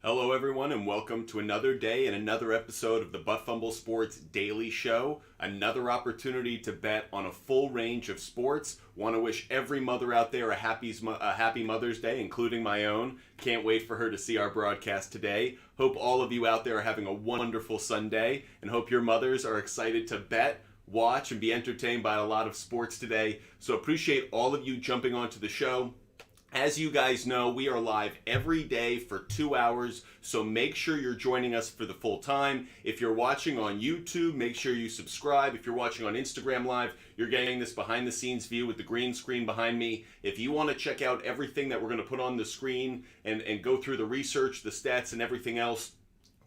Hello, everyone, and welcome to another day and another episode of the Fumble Sports Daily Show. Another opportunity to bet on a full range of sports. Want to wish every mother out there a happy Mother's Day, including my own. Can't wait for her to see our broadcast today. Hope all of you out there are having a wonderful Sunday, and hope your mothers are excited to bet, watch, and be entertained by a lot of sports today. So appreciate all of you jumping onto the show. As you guys know, we are live every day for 2 hours, so make sure you're joining us for the full time. If you're watching on YouTube, make sure you subscribe. If you're watching on Instagram Live, you're getting this behind-the-scenes view with the green screen behind me. If you want to check out everything that we're going to put on the screen and go through the research, the stats, and everything else,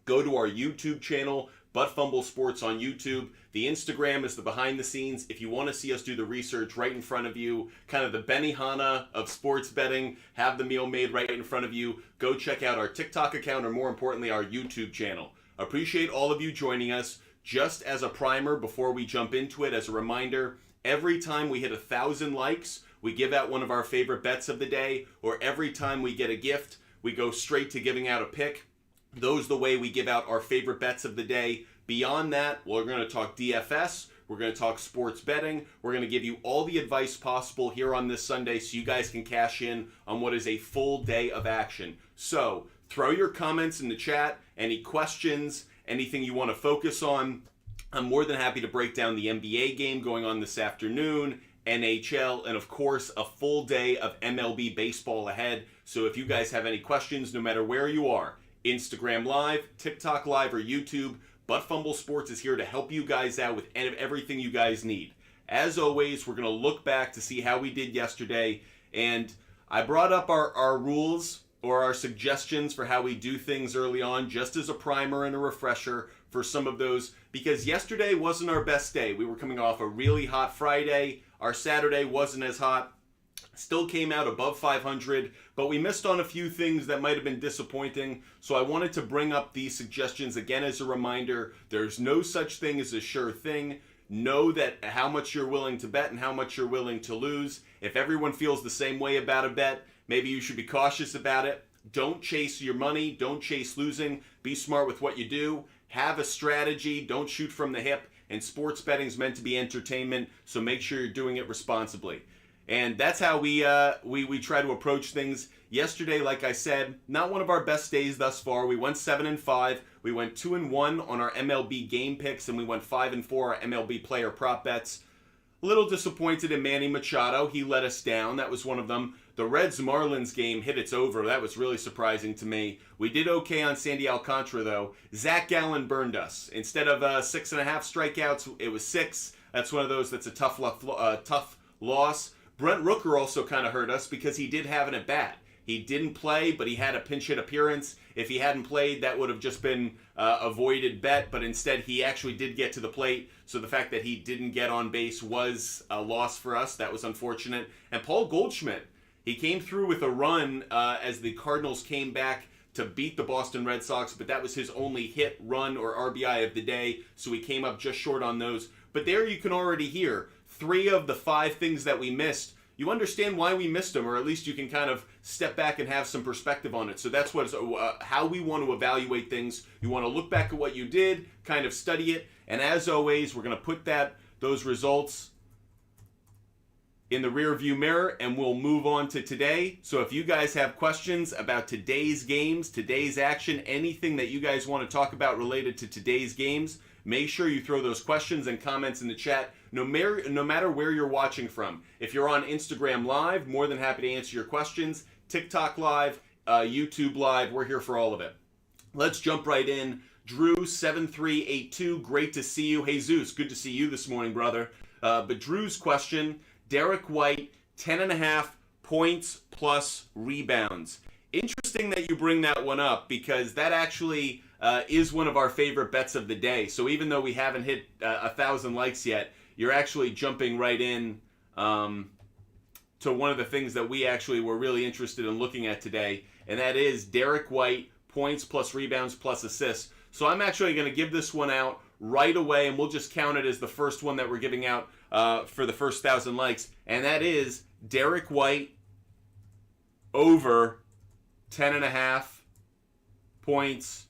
go to our YouTube channel, Fumble Sports on YouTube. The Instagram is the behind the scenes. If you want to see us do the research right in front of you, kind of the Benihana of sports betting, have the meal made right in front of you, go check out our TikTok account, or more importantly, our YouTube channel. Appreciate all of you joining us. Just as a primer before we jump into it, as a reminder, every time we hit 1,000 likes, we give out one of our favorite bets of the day, or every time we get a gift, we go straight to giving out a pick. Those are the way we give out our favorite bets of the day. Beyond that, we're going to talk DFS. We're going to talk sports betting. We're going to give you all the advice possible here on this Sunday so you guys can cash in on what is a full day of action. So throw your comments in the chat, any questions, anything you want to focus on. I'm more than happy to break down the NBA game going on this afternoon, NHL, and of course a full day of MLB baseball ahead. So if you guys have any questions, no matter where you are, Instagram Live, TikTok Live, or YouTube, Fumble Sports is here to help you guys out with everything you guys need. As always, we're going to look back to see how we did yesterday, and I brought up our rules or our suggestions for how we do things early on, just as a primer and a refresher for some of those, because yesterday wasn't our best day. We were coming off a really hot Friday. Our Saturday wasn't as hot. Still came out above 500, but we missed on a few things that might have been disappointing. So I wanted to bring up these suggestions again as a reminder. There's no such thing as a sure thing. Know that how much you're willing to bet and how much you're willing to lose. If everyone feels the same way about a bet, maybe you should be cautious about it. Don't chase your money. Don't chase losing. Be smart with what you do. Have a strategy. Don't shoot from the hip. And sports betting is meant to be entertainment, so make sure you're doing it responsibly. And that's how we try to approach things. Yesterday, like I said, not one of our best days thus far. We went 7-5. We went 2-1 on our MLB game picks, and we went 5-4 our MLB player prop bets. A little disappointed in Manny Machado. He let us down. That was one of them. The Reds-Marlins game hit its over. That was really surprising to me. We did okay on Sandy Alcantara, though. Zach Gallen burned us. Instead of 6.5 strikeouts, it was 6. That's one of those that's a tough loss. Brent Rooker also kind of hurt us because he did have an at-bat. He didn't play, but he had a pinch hit appearance. If he hadn't played, that would have just been avoided bet, but instead he actually did get to the plate. So the fact that he didn't get on base was a loss for us. That was unfortunate. And Paul Goldschmidt, he came through with a run as the Cardinals came back to beat the Boston Red Sox, but that was his only hit, run, or RBI of the day, so he came up just short on those. But there you can already hear 3 of the 5 things that we missed. You understand why we missed them, or at least you can kind of step back and have some perspective on it. So that's how we want to evaluate things. You want to look back at what you did, kind of study it, and as always, we're going to put those results in the rearview mirror, and we'll move on to today. So if you guys have questions about today's games, today's action, anything that you guys want to talk about related to today's games, make sure you throw those questions and comments in the chat, no matter where you're watching from. If you're on Instagram Live, more than happy to answer your questions. TikTok Live, YouTube Live, we're here for all of it. Let's jump right in. Drew7382, great to see you. Hey Zeus, good to see you this morning, brother. But Drew's question, Derek White, 10.5 points plus rebounds. Interesting that you bring that one up, because that actually is one of our favorite bets of the day. So even though we haven't hit 1,000 likes yet, you're actually jumping right in to one of the things that we actually were really interested in looking at today, and that is Derek White, points plus rebounds plus assists. So I'm actually going to give this one out right away, and we'll just count it as the first one that we're giving out for the first 1,000 likes, and that is Derek White over 10.5 points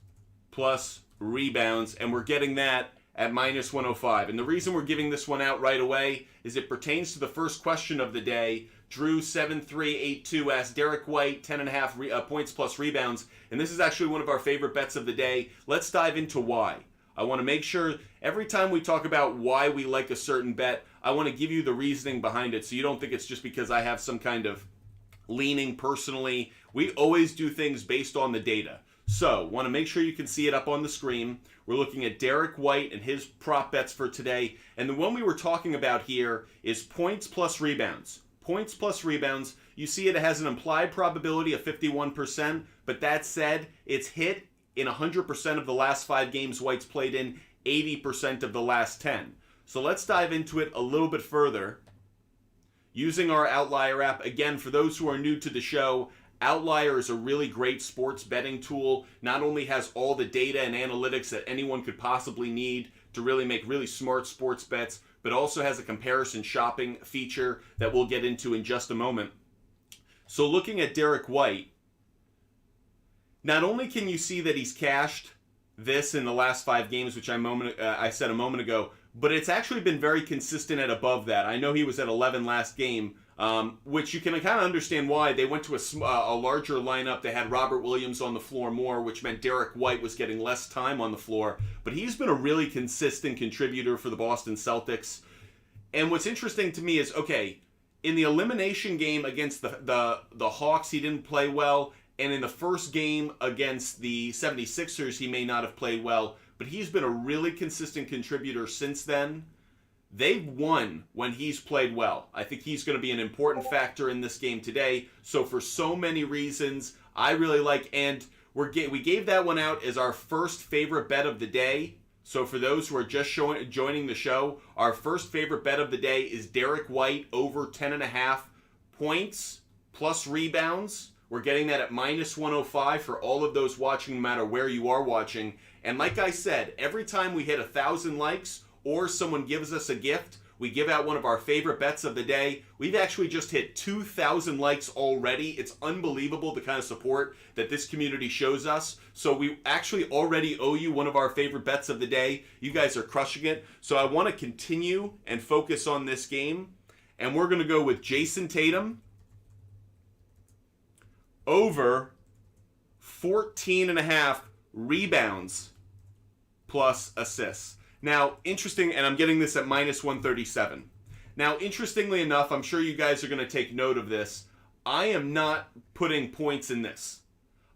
plus rebounds, and we're getting that at minus 105. And the reason we're giving this one out right away is it pertains to the first question of the day. Drew7382 asked Derek White 10.5 points plus rebounds, and this is actually one of our favorite bets of the day. Let's dive into why. I want to make sure every time we talk about why we like a certain bet, I want to give you the reasoning behind it so you don't think it's just because I have some kind of leaning personally. We always do things based on the data. So, want to make sure you can see it up on the screen. We're looking at Derek White and his prop bets for today. And the one we were talking about here is points plus rebounds. Points plus rebounds. You see it has an implied probability of 51%, but that said, it's hit in 100% of the last 5 games White's played in, 80% of the last 10. So let's dive into it a little bit further. Using our Outlier app, again, for those who are new to the show, Outlier is a really great sports betting tool. Not only has all the data and analytics that anyone could possibly need to really make really smart sports bets, but also has a comparison shopping feature that we'll get into in just a moment. So looking at Derek White, not only can you see that he's cashed this in the last 5 games, which I said a moment ago, but it's actually been very consistent at above that. I know he was at 11 last game, which you can kind of understand why. They went to a larger lineup. They had Robert Williams on the floor more, which meant Derek White was getting less time on the floor. But he's been a really consistent contributor for the Boston Celtics. And what's interesting to me is, okay, in the elimination game against the Hawks, he didn't play well. And in the first game against the 76ers, he may not have played well. But he's been a really consistent contributor since then. They've won when he's played well. I think he's going to be an important factor in this game today. So for so many reasons, I really like, and we gave that one out as our first favorite bet of the day. So for those who are just joining the show, our first favorite bet of the day is Derek White over 10.5 points plus rebounds. We're getting that at minus 105 for all of those watching, no matter where you are watching. And like I said, every time we hit 1,000 likes or someone gives us a gift, we give out one of our favorite bets of the day. We've actually just hit 2,000 likes already. It's unbelievable the kind of support that this community shows us. So we actually already owe you one of our favorite bets of the day. You guys are crushing it. So I want to continue and focus on this game. And we're going to go with Jason Tatum over 14.5 rebounds plus assists. Now, interesting, and I'm getting this at minus 137. Now, interestingly enough, I'm sure you guys are going to take note of this. I am not putting points in this.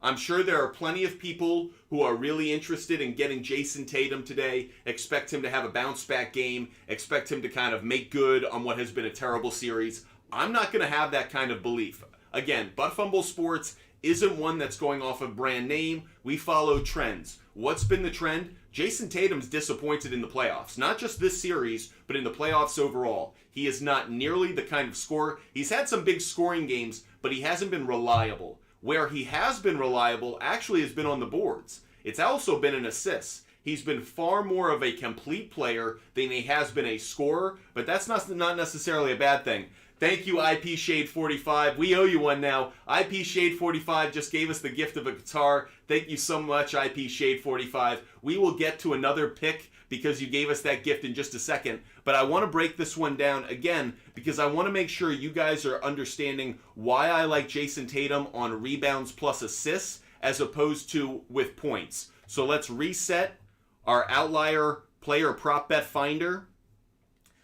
I'm sure there are plenty of people who are really interested in getting Jason Tatum today, expect him to have a bounce-back game, expect him to kind of make good on what has been a terrible series. I'm not going to have that kind of belief. Again, Butt Fumble Sports isn't one that's going off of brand name. We follow trends. What's been the trend? Jason Tatum's disappointed in the playoffs. Not just this series, but in the playoffs overall. He is not nearly the kind of scorer. He's had some big scoring games, but he hasn't been reliable. Where he has been reliable actually has been on the boards. It's also been in assists. He's been far more of a complete player than he has been a scorer, but that's not necessarily a bad thing. Thank you, IP Shade 45. We owe you one now. IP Shade 45 just gave us the gift of a guitar. Thank you so much, IP Shade 45. We will get to another pick because you gave us that gift in just a second. But I want to break this one down again because I want to make sure you guys are understanding why I like Jason Tatum on rebounds plus assists as opposed to with points. So let's reset our Outlier player prop bet finder.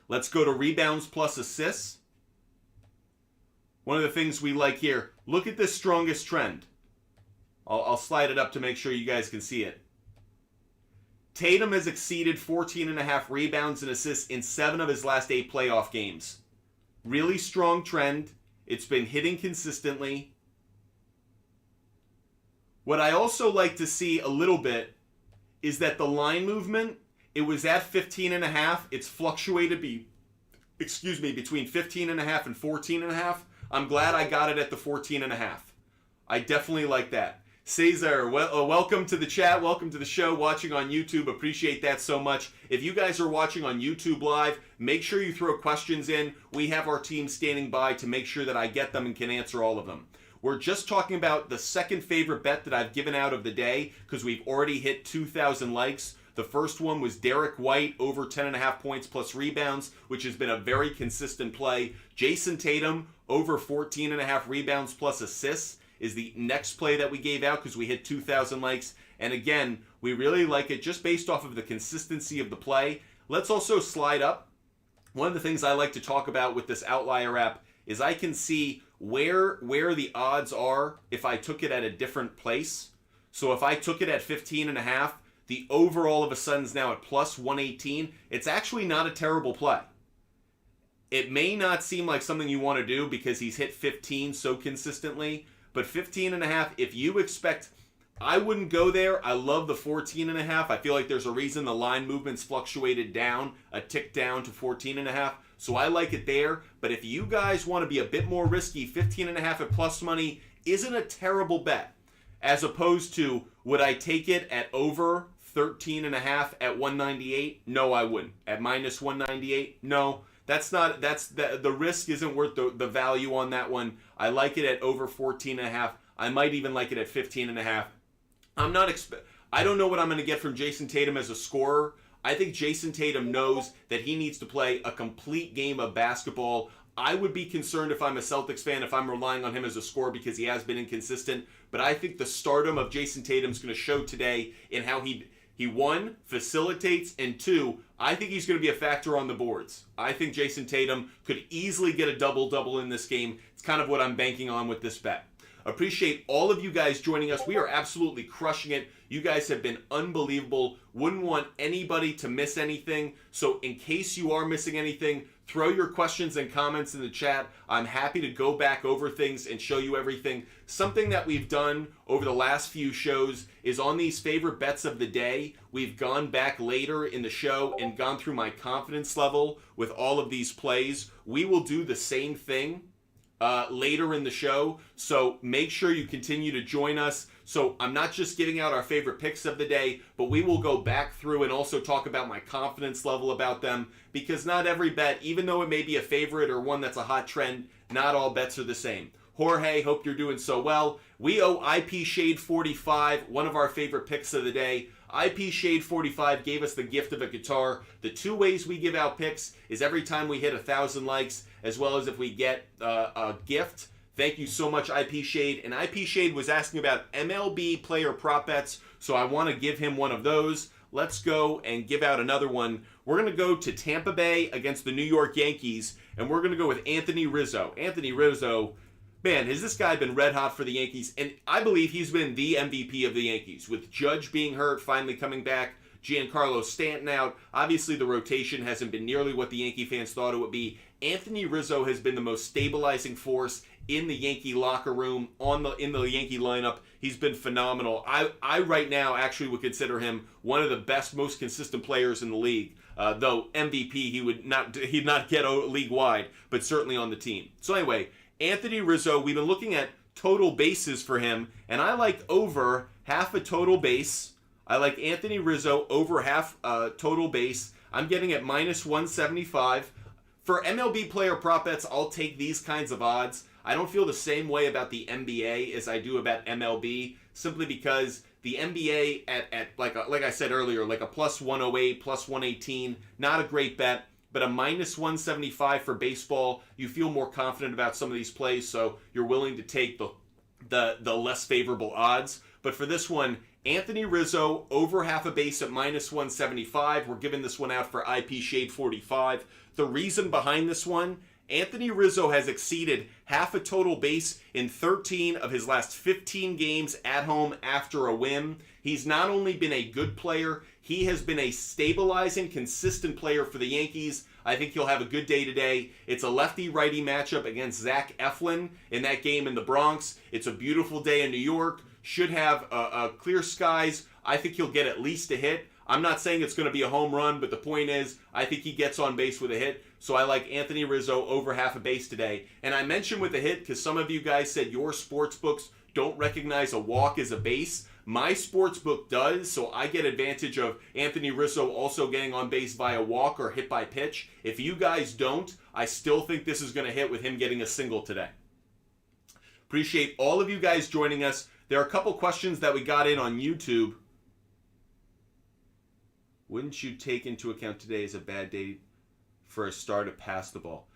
Let's go to rebounds plus assists. One of the things we like here, look at this strongest trend. I'll slide it up to make sure you guys can see it. Tatum has exceeded 14.5 rebounds and assists in 7 of his last 8 playoff games. Really strong trend. It's been hitting consistently. What I also like to see a little bit is that the line movement, it was at 15.5. It's fluctuated between 15.5 and 14.5. I'm glad I got it at the 14.5. I definitely like that. Cesar, welcome to the chat. Welcome to the show. Watching on YouTube. Appreciate that so much. If you guys are watching on YouTube Live, make sure you throw questions in. We have our team standing by to make sure that I get them and can answer all of them. We're just talking about the second favorite bet that I've given out of the day because we've already hit 2,000 likes. The first one was Derek White over 10.5 points plus rebounds, which has been a very consistent play. Jason Tatum over 14.5 rebounds plus assists is the next play that we gave out because we hit 2,000 likes. And again, we really like it just based off of the consistency of the play. Let's also slide up. One of the things I like to talk about with this outlier app is I can see where the odds are if I took it at a different place. So if I took it at 15.5, the over all of a sudden is now at plus 118. It's actually not a terrible play. It may not seem like something you want to do because he's hit 15 so consistently, but 15.5, if you expect, I wouldn't go there. I love the 14.5. I feel like there's a reason the line movements fluctuated down, a tick down to 14.5. So I like it there. But if you guys want to be a bit more risky, 15.5 at plus money isn't a terrible bet. As opposed to, would I take it at over 13.5 at 198? No, I wouldn't. At minus 198? No. The risk isn't worth the value on that one. I like it at over 14.5. I might even like it at 15.5. I don't know what I'm going to get from Jason Tatum as a scorer. I think Jason Tatum knows that he needs to play a complete game of basketball. I would be concerned if I'm a Celtics fan if I'm relying on him as a scorer because he has been inconsistent. But I think the stardom of Jason Tatum is going to show today in how he one, facilitates, and two, I think he's going to be a factor on the boards. I think Jason Tatum could easily get a double-double in this game. It's kind of what I'm banking on with this bet. Appreciate all of you guys joining us. We are absolutely crushing it. You guys have been unbelievable. Wouldn't want anybody to miss anything. So in case you are missing anything, throw your questions and comments in the chat. I'm happy to go back over things and show you everything. Something that we've done over the last few shows is on these favorite bets of the day, we've gone back later in the show and gone through my confidence level with all of these plays. We will do the same thing later in the show, so make sure you continue to join us. So I'm not just giving out our favorite picks of the day, but we will go back through and also talk about my confidence level about them, because not every bet, even though it may be a favorite or one that's a hot trend, not all bets are the same. Jorge, hope you're doing so well. We owe IP Shade 45, one of our favorite picks of the day. IP Shade 45 gave us the gift of a guitar. The two ways we give out picks is every time we hit 1,000 likes, as well as if we get a gift. Thank you so much, IP Shade. And IP Shade was asking about MLB player prop bets, so I want to give him one of those. Let's go and give out another one. We're going to go to Tampa Bay against the New York Yankees, and we're going to go with Anthony Rizzo. Anthony Rizzo, man, has this guy been red hot for the Yankees? And I believe he's been the MVP of the Yankees. With Judge being hurt, finally coming back, Giancarlo Stanton out. Obviously, the rotation hasn't been nearly what the Yankee fans thought it would be. Anthony Rizzo has been the most stabilizing force in the Yankee locker room, in the Yankee lineup. He's been phenomenal. I right now actually would consider him one of the best, most consistent players in the league. Though MVP, he'd not get league-wide, but certainly on the team. So anyway, Anthony Rizzo, we've been looking at total bases for him, and I like over half a total base. I like Anthony Rizzo over half total base. I'm getting at minus 175. For MLB player prop bets, I'll take these kinds of odds. I don't feel the same way about the NBA as I do about MLB, simply because the NBA at like I said earlier, like a plus 108, plus 118, not a great bet. But a minus 175 for baseball, you feel more confident about some of these plays, so you're willing to take the less favorable odds. But for this one, Anthony Rizzo over half a base at minus 175. We're giving this one out for IP Shade 45. The reason behind this one, Anthony Rizzo has exceeded half a total base in 13 of his last 15 games at home after a win. He's not only been a good player, he has been a stabilizing, consistent player for the Yankees. I think he'll have a good day today. It's a lefty-righty matchup against Zach Eflin in that game in the Bronx. It's a beautiful day in New York. Should have clear skies. I think he'll get at least a hit. I'm not saying it's going to be a home run, but the point is, I think he gets on base with a hit. So I like Anthony Rizzo over half a base today. And I mentioned with a hit because some of you guys said your sports books don't recognize a walk as a base. My sports book does, so I get advantage of Anthony Rizzo also getting on base via walk or hit by pitch. If you guys don't, I still think this is going to hit with him getting a single today. Appreciate all of you guys joining us. There are a couple questions that we got in on YouTube. Wouldn't you take into account today is a bad day for a star to pass the ball?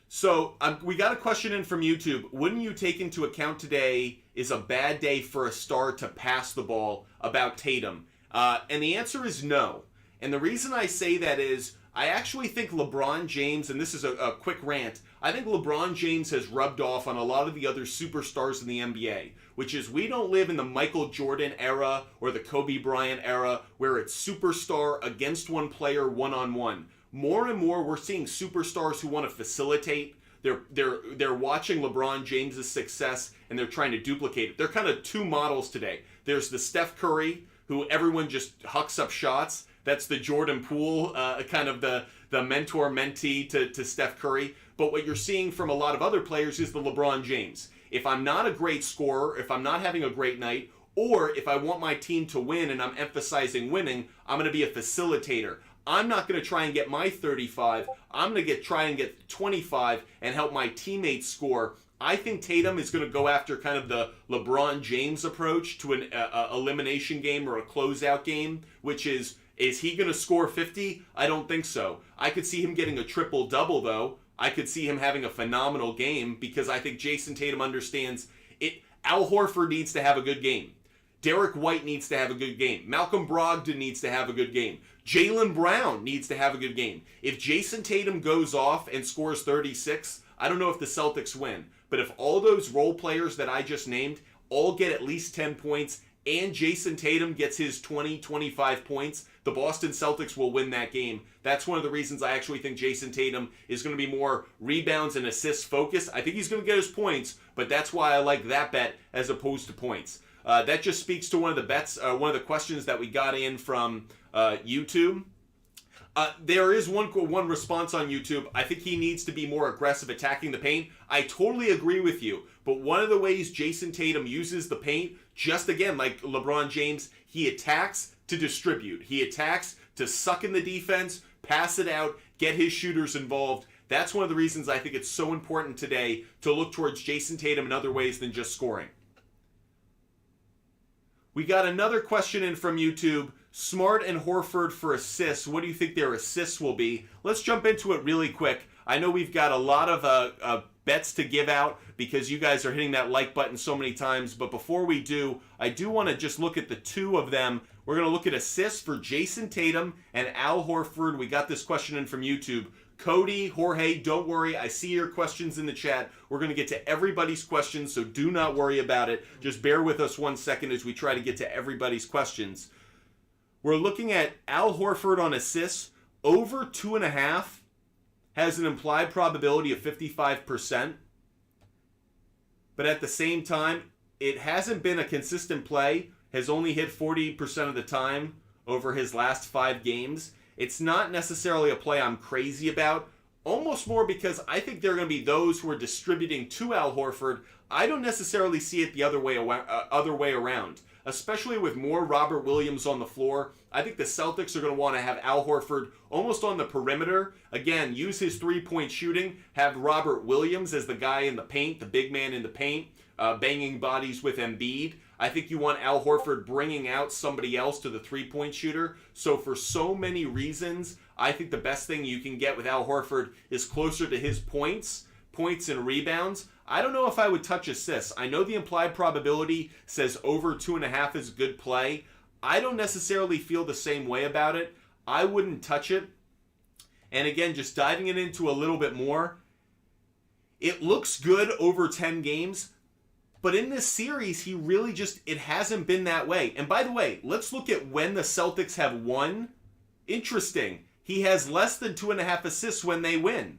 So we got a question in from YouTube. Wouldn't you take into account today is a bad day for a star to pass the ball about Tatum? And the answer is no. And the reason I say that is I actually think LeBron James, and this is a quick rant, I think LeBron James has rubbed off on a lot of the other superstars in the NBA, which is we don't live in the Michael Jordan era or the Kobe Bryant era where it's superstar against one player one-on-one. More and more we're seeing superstars who want to facilitate. They're watching LeBron James's success and they're trying to duplicate it. They're kind of two models today. There's the Steph Curry, who everyone just hucks up shots. That's the Jordan Poole, kind of the mentor-mentee to Steph Curry. But what you're seeing from a lot of other players is the LeBron James. If I'm not a great scorer, if I'm not having a great night, or if I want my team to win and I'm emphasizing winning, I'm going to be a facilitator. I'm not going to try and get my 35. I'm going to try and get 25 and help my teammates score. I think Tatum is going to go after kind of the LeBron James approach to an elimination game or a closeout game, which is he going to score 50? I don't think so. I could see him getting a triple-double, though. I could see him having a phenomenal game because I think Jason Tatum understands it. Al Horford needs to have a good game. Derek White needs to have a good game. Malcolm Brogdon needs to have a good game. Jaylen Brown needs to have a good game. If Jason Tatum goes off and scores 36, I don't know if the Celtics win. But if all those role players that I just named all get at least 10 points and Jason Tatum gets his 20, 25 points, the Boston Celtics will win that game. That's one of the reasons I actually think Jason Tatum is going to be more rebounds and assists focused. I think he's going to get his points, but that's why I like that bet as opposed to points. That just speaks to one of the bets, one of the questions that we got in from YouTube. There is one response on YouTube. I think he needs to be more aggressive attacking the paint. I totally agree with you. But one of the ways Jason Tatum uses the paint, just again, like LeBron James, he attacks to distribute. He attacks to suck in the defense, pass it out, get his shooters involved. That's one of the reasons I think it's so important today to look towards Jason Tatum in other ways than just scoring. We got another question in from YouTube. Smart and Horford for assists. What do you think their assists will be? Let's jump into it really quick. I know we've got a lot of bets to give out because you guys are hitting that like button so many times. But before we do, I do want to just look at the two of them. We're going to look at assists for Jason Tatum and Al Horford. We got this question in from YouTube. Cody, Jorge, don't worry. I see your questions in the chat. We're going to get to everybody's questions, so do not worry about it. Just bear with us 1 second as we try to get to everybody's questions. We're looking at Al Horford on assists. Over 2.5 has an implied probability of 55%. But at the same time, it hasn't been a consistent play. Has only hit 40% of the time over his last 5 games. It's not necessarily a play I'm crazy about, almost more because I think there are going to be those who are distributing to Al Horford. I don't necessarily see it the other way around, especially with more Robert Williams on the floor. I think the Celtics are going to want to have Al Horford almost on the perimeter. Again, use his three-point shooting, have Robert Williams as the guy in the paint, the big man in the paint, banging bodies with Embiid. I think you want Al Horford bringing out somebody else to the three-point shooter. So for so many reasons, I think the best thing you can get with Al Horford is closer to his points and rebounds. I don't know if I would touch assists. I know the implied probability says over 2.5 is a good play. I don't necessarily feel the same way about it. I wouldn't touch it. And again, just diving it into a little bit more, it looks good over 10 games. But in this series, he really it hasn't been that way. And by the way, let's look at when the Celtics have won. Interesting. He has less than 2.5 assists when they win.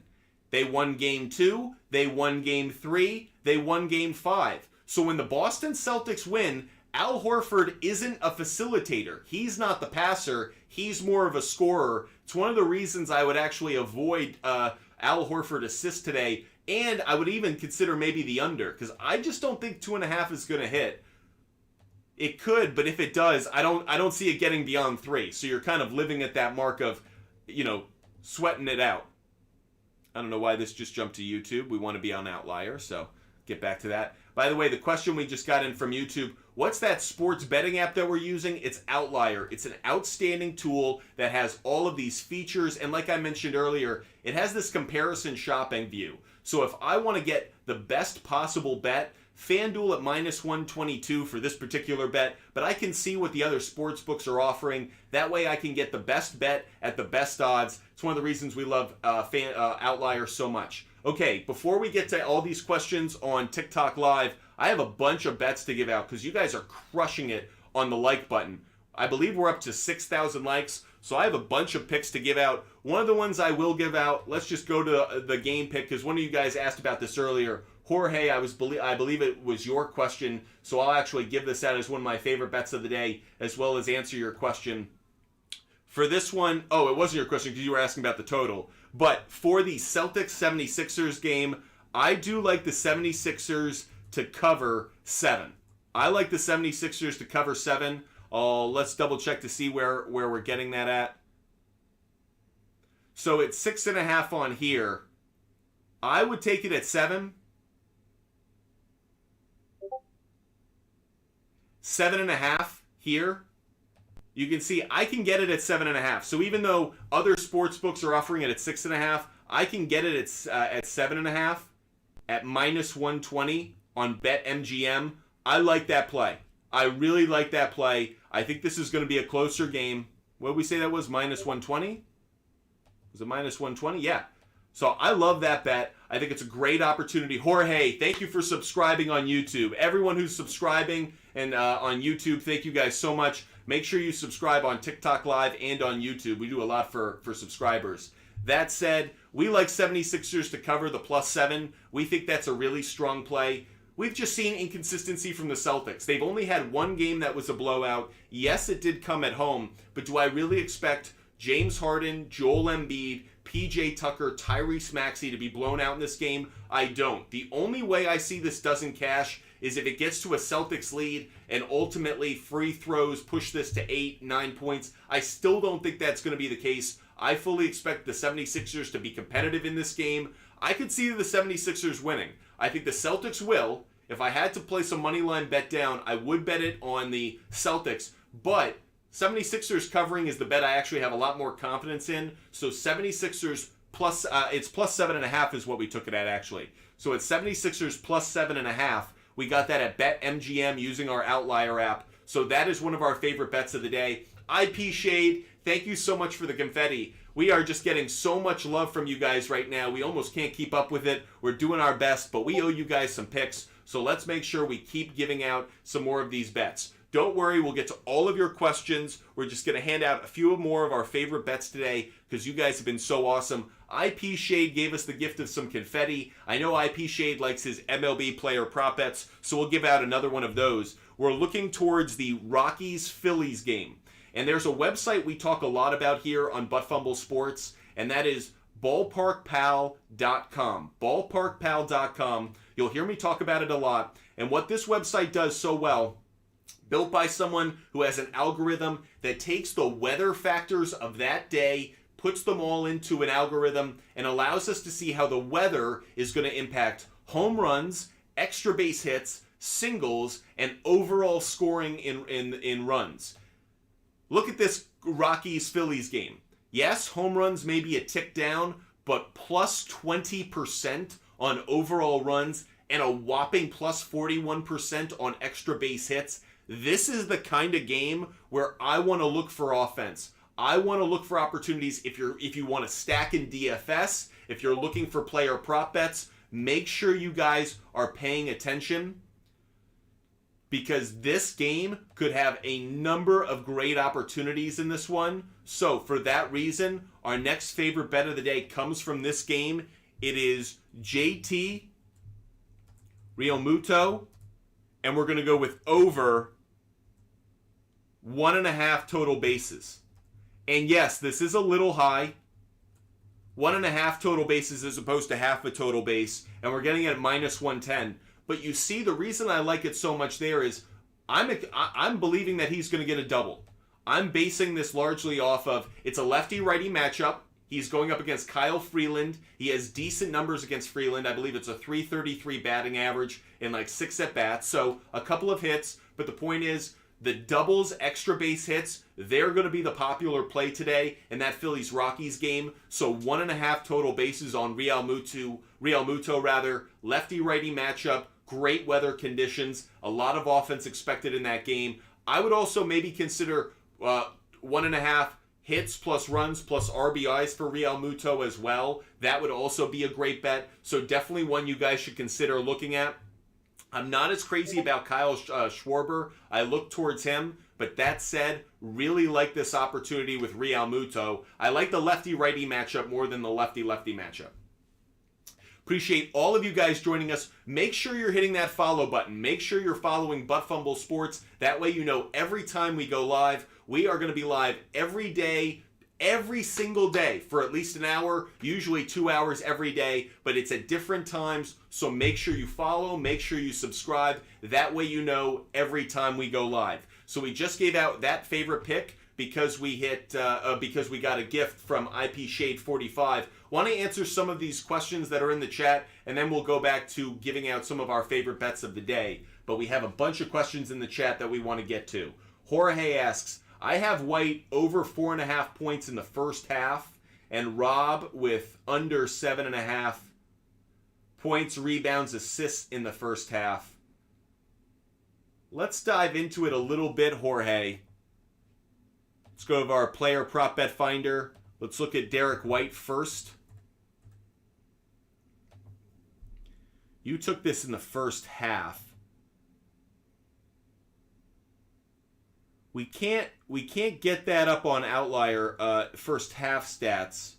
They won game 2, they won game 3, they won game 5. So when the Boston Celtics win, Al Horford isn't a facilitator. He's not the passer. He's more of a scorer. It's one of the reasons I would actually avoid Al Horford assists today. And I would even consider maybe the under, because I just don't think 2.5 is going to hit. It could, but if it does, I don't see it getting beyond 3. So you're kind of living at that mark of, sweating it out. I don't know why this just jumped to YouTube. We want to be on Outlier, so get back to that. By the way, the question we just got in from YouTube, what's that sports betting app that we're using? It's Outlier. It's an outstanding tool that has all of these features. And like I mentioned earlier, it has this comparison shopping view. So if I want to get the best possible bet, FanDuel at -122 for this particular bet, but I can see what the other sports books are offering. That way I can get the best bet at the best odds. It's one of the reasons we love Outlier so much. Okay, before we get to all these questions on TikTok Live, I have a bunch of bets to give out because you guys are crushing it on the like button. I believe we're up to 6,000 likes, so I have a bunch of picks to give out. One of the ones I will give out, let's just go to the game pick because one of you guys asked about this earlier. Jorge, I believe it was your question, so I'll actually give this out as one of my favorite bets of the day, as well as answer your question. For this one, oh, it wasn't your question because you were asking about the total. But for the Celtics 76ers game, I do like the 76ers to cover 7. I like the 76ers to cover 7. Let's double check to see where we're getting that at. So it's 6.5 on here. I would take it at 7. 7.5 here. You can see I can get it at 7.5. So even though other sports books are offering it at 6.5, I can get it at 7.5 at -120 on BetMGM. I like that play. I really like that play. I think this is going to be a closer game. What did we say that was? -120? Was it -120? Yeah. So I love that bet. I think it's a great opportunity. Jorge, thank you for subscribing on YouTube. Everyone who's subscribing and on YouTube, thank you guys so much. Make sure you subscribe on TikTok Live and on YouTube. We do a lot for subscribers. That said, we like 76ers to cover the +7. We think that's a really strong play. We've just seen inconsistency from the Celtics. They've only had one game that was a blowout. Yes, it did come at home, but do I really expect James Harden, Joel Embiid, PJ Tucker, Tyrese Maxey to be blown out in this game? I don't. The only way I see this doesn't cash is if it gets to a Celtics lead and ultimately free throws push this to 8, 9 points. I still don't think that's going to be the case. I fully expect the 76ers to be competitive in this game. I could see the 76ers winning. I think the Celtics will. If I had to place a money line bet down, I would bet it on the Celtics. But 76ers covering is the bet I actually have a lot more confidence in. So 76ers plus, it's +7.5 is what we took it at actually. So it's 76ers +7.5. We got that at BetMGM using our Outlier app. So that is one of our favorite bets of the day. IP Shade, thank you so much for the confetti. We are just getting so much love from you guys right now. We almost can't keep up with it. We're doing our best, but we owe you guys some picks. So let's make sure we keep giving out some more of these bets. Don't worry, we'll get to all of your questions. We're just going to hand out a few more of our favorite bets today because you guys have been so awesome. IP Shade gave us the gift of some confetti. I know IP Shade likes his MLB player prop bets, so we'll give out another one of those. We're looking towards the Rockies-Phillies game. And there's a website we talk a lot about here on Butt Fumble Sports, and that is ballparkpal.com. Ballparkpal.com. You'll hear me talk about it a lot. And what this website does so well, built by someone who has an algorithm that takes the weather factors of that day, puts them all into an algorithm, and allows us to see how the weather is going to impact home runs, extra base hits, singles, and overall scoring in runs. Look at this Rockies-Phillies game. Yes, home runs may be a tick down, but +20% on overall runs and a whopping +41% on extra base hits. This is the kind of game where I want to look for offense. I want to look for opportunities if you want to stack in DFS, if you're looking for player prop bets, make sure you guys are paying attention because this game could have a number of great opportunities in this one. So for that reason, our next favorite bet of the day comes from this game. It is JT Realmuto, and we're going to go with over 1.5 total bases. And yes, this is a little high. 1.5 total bases as opposed to half a total base, and we're getting it at -110. But you see, the reason I like it so much there is I'm believing that he's going to get a double. I'm basing this largely off of it's a lefty-righty matchup. He's going up against Kyle Freeland. He has decent numbers against Freeland. I believe it's a .333 batting average in like 6 at-bats. So a couple of hits. But the point is, the doubles, extra base hits, they're going to be the popular play today in that Phillies-Rockies game. So 1.5 total bases on Real Muto, lefty-righty matchup, great weather conditions, a lot of offense expected in that game. I would also maybe consider 1.5 hits plus runs plus RBIs for Real Muto as well. That would also be a great bet. So definitely one you guys should consider looking at. I'm not as crazy about Kyle Schwarber. I look towards him. But that said, really like this opportunity with Real Muto. I like the lefty-righty matchup more than the lefty-lefty matchup. Appreciate all of you guys joining us. Make sure you're hitting that follow button. Make sure you're following Butt Fumble Sports. That way you know every time we go live. We are going to be live every day, every single day for at least an hour, usually 2 hours every day, but it's at different times. So make sure you follow, make sure you subscribe. That way you know every time we go live. So we just gave out that favorite pick because we because we got a gift from IP Shade 45. Want to answer some of these questions that are in the chat, and then we'll go back to giving out some of our favorite bets of the day. But we have a bunch of questions in the chat that we want to get to. Jorge asks, I have White over 4.5 points in the first half, and Rob with under 7.5 points, rebounds, assists in the first half. Let's dive into it a little bit, Jorge. Let's go to our player prop bet finder. Let's look at Derek White first. You took this in the first half. We can't get that up on Outlier first half stats.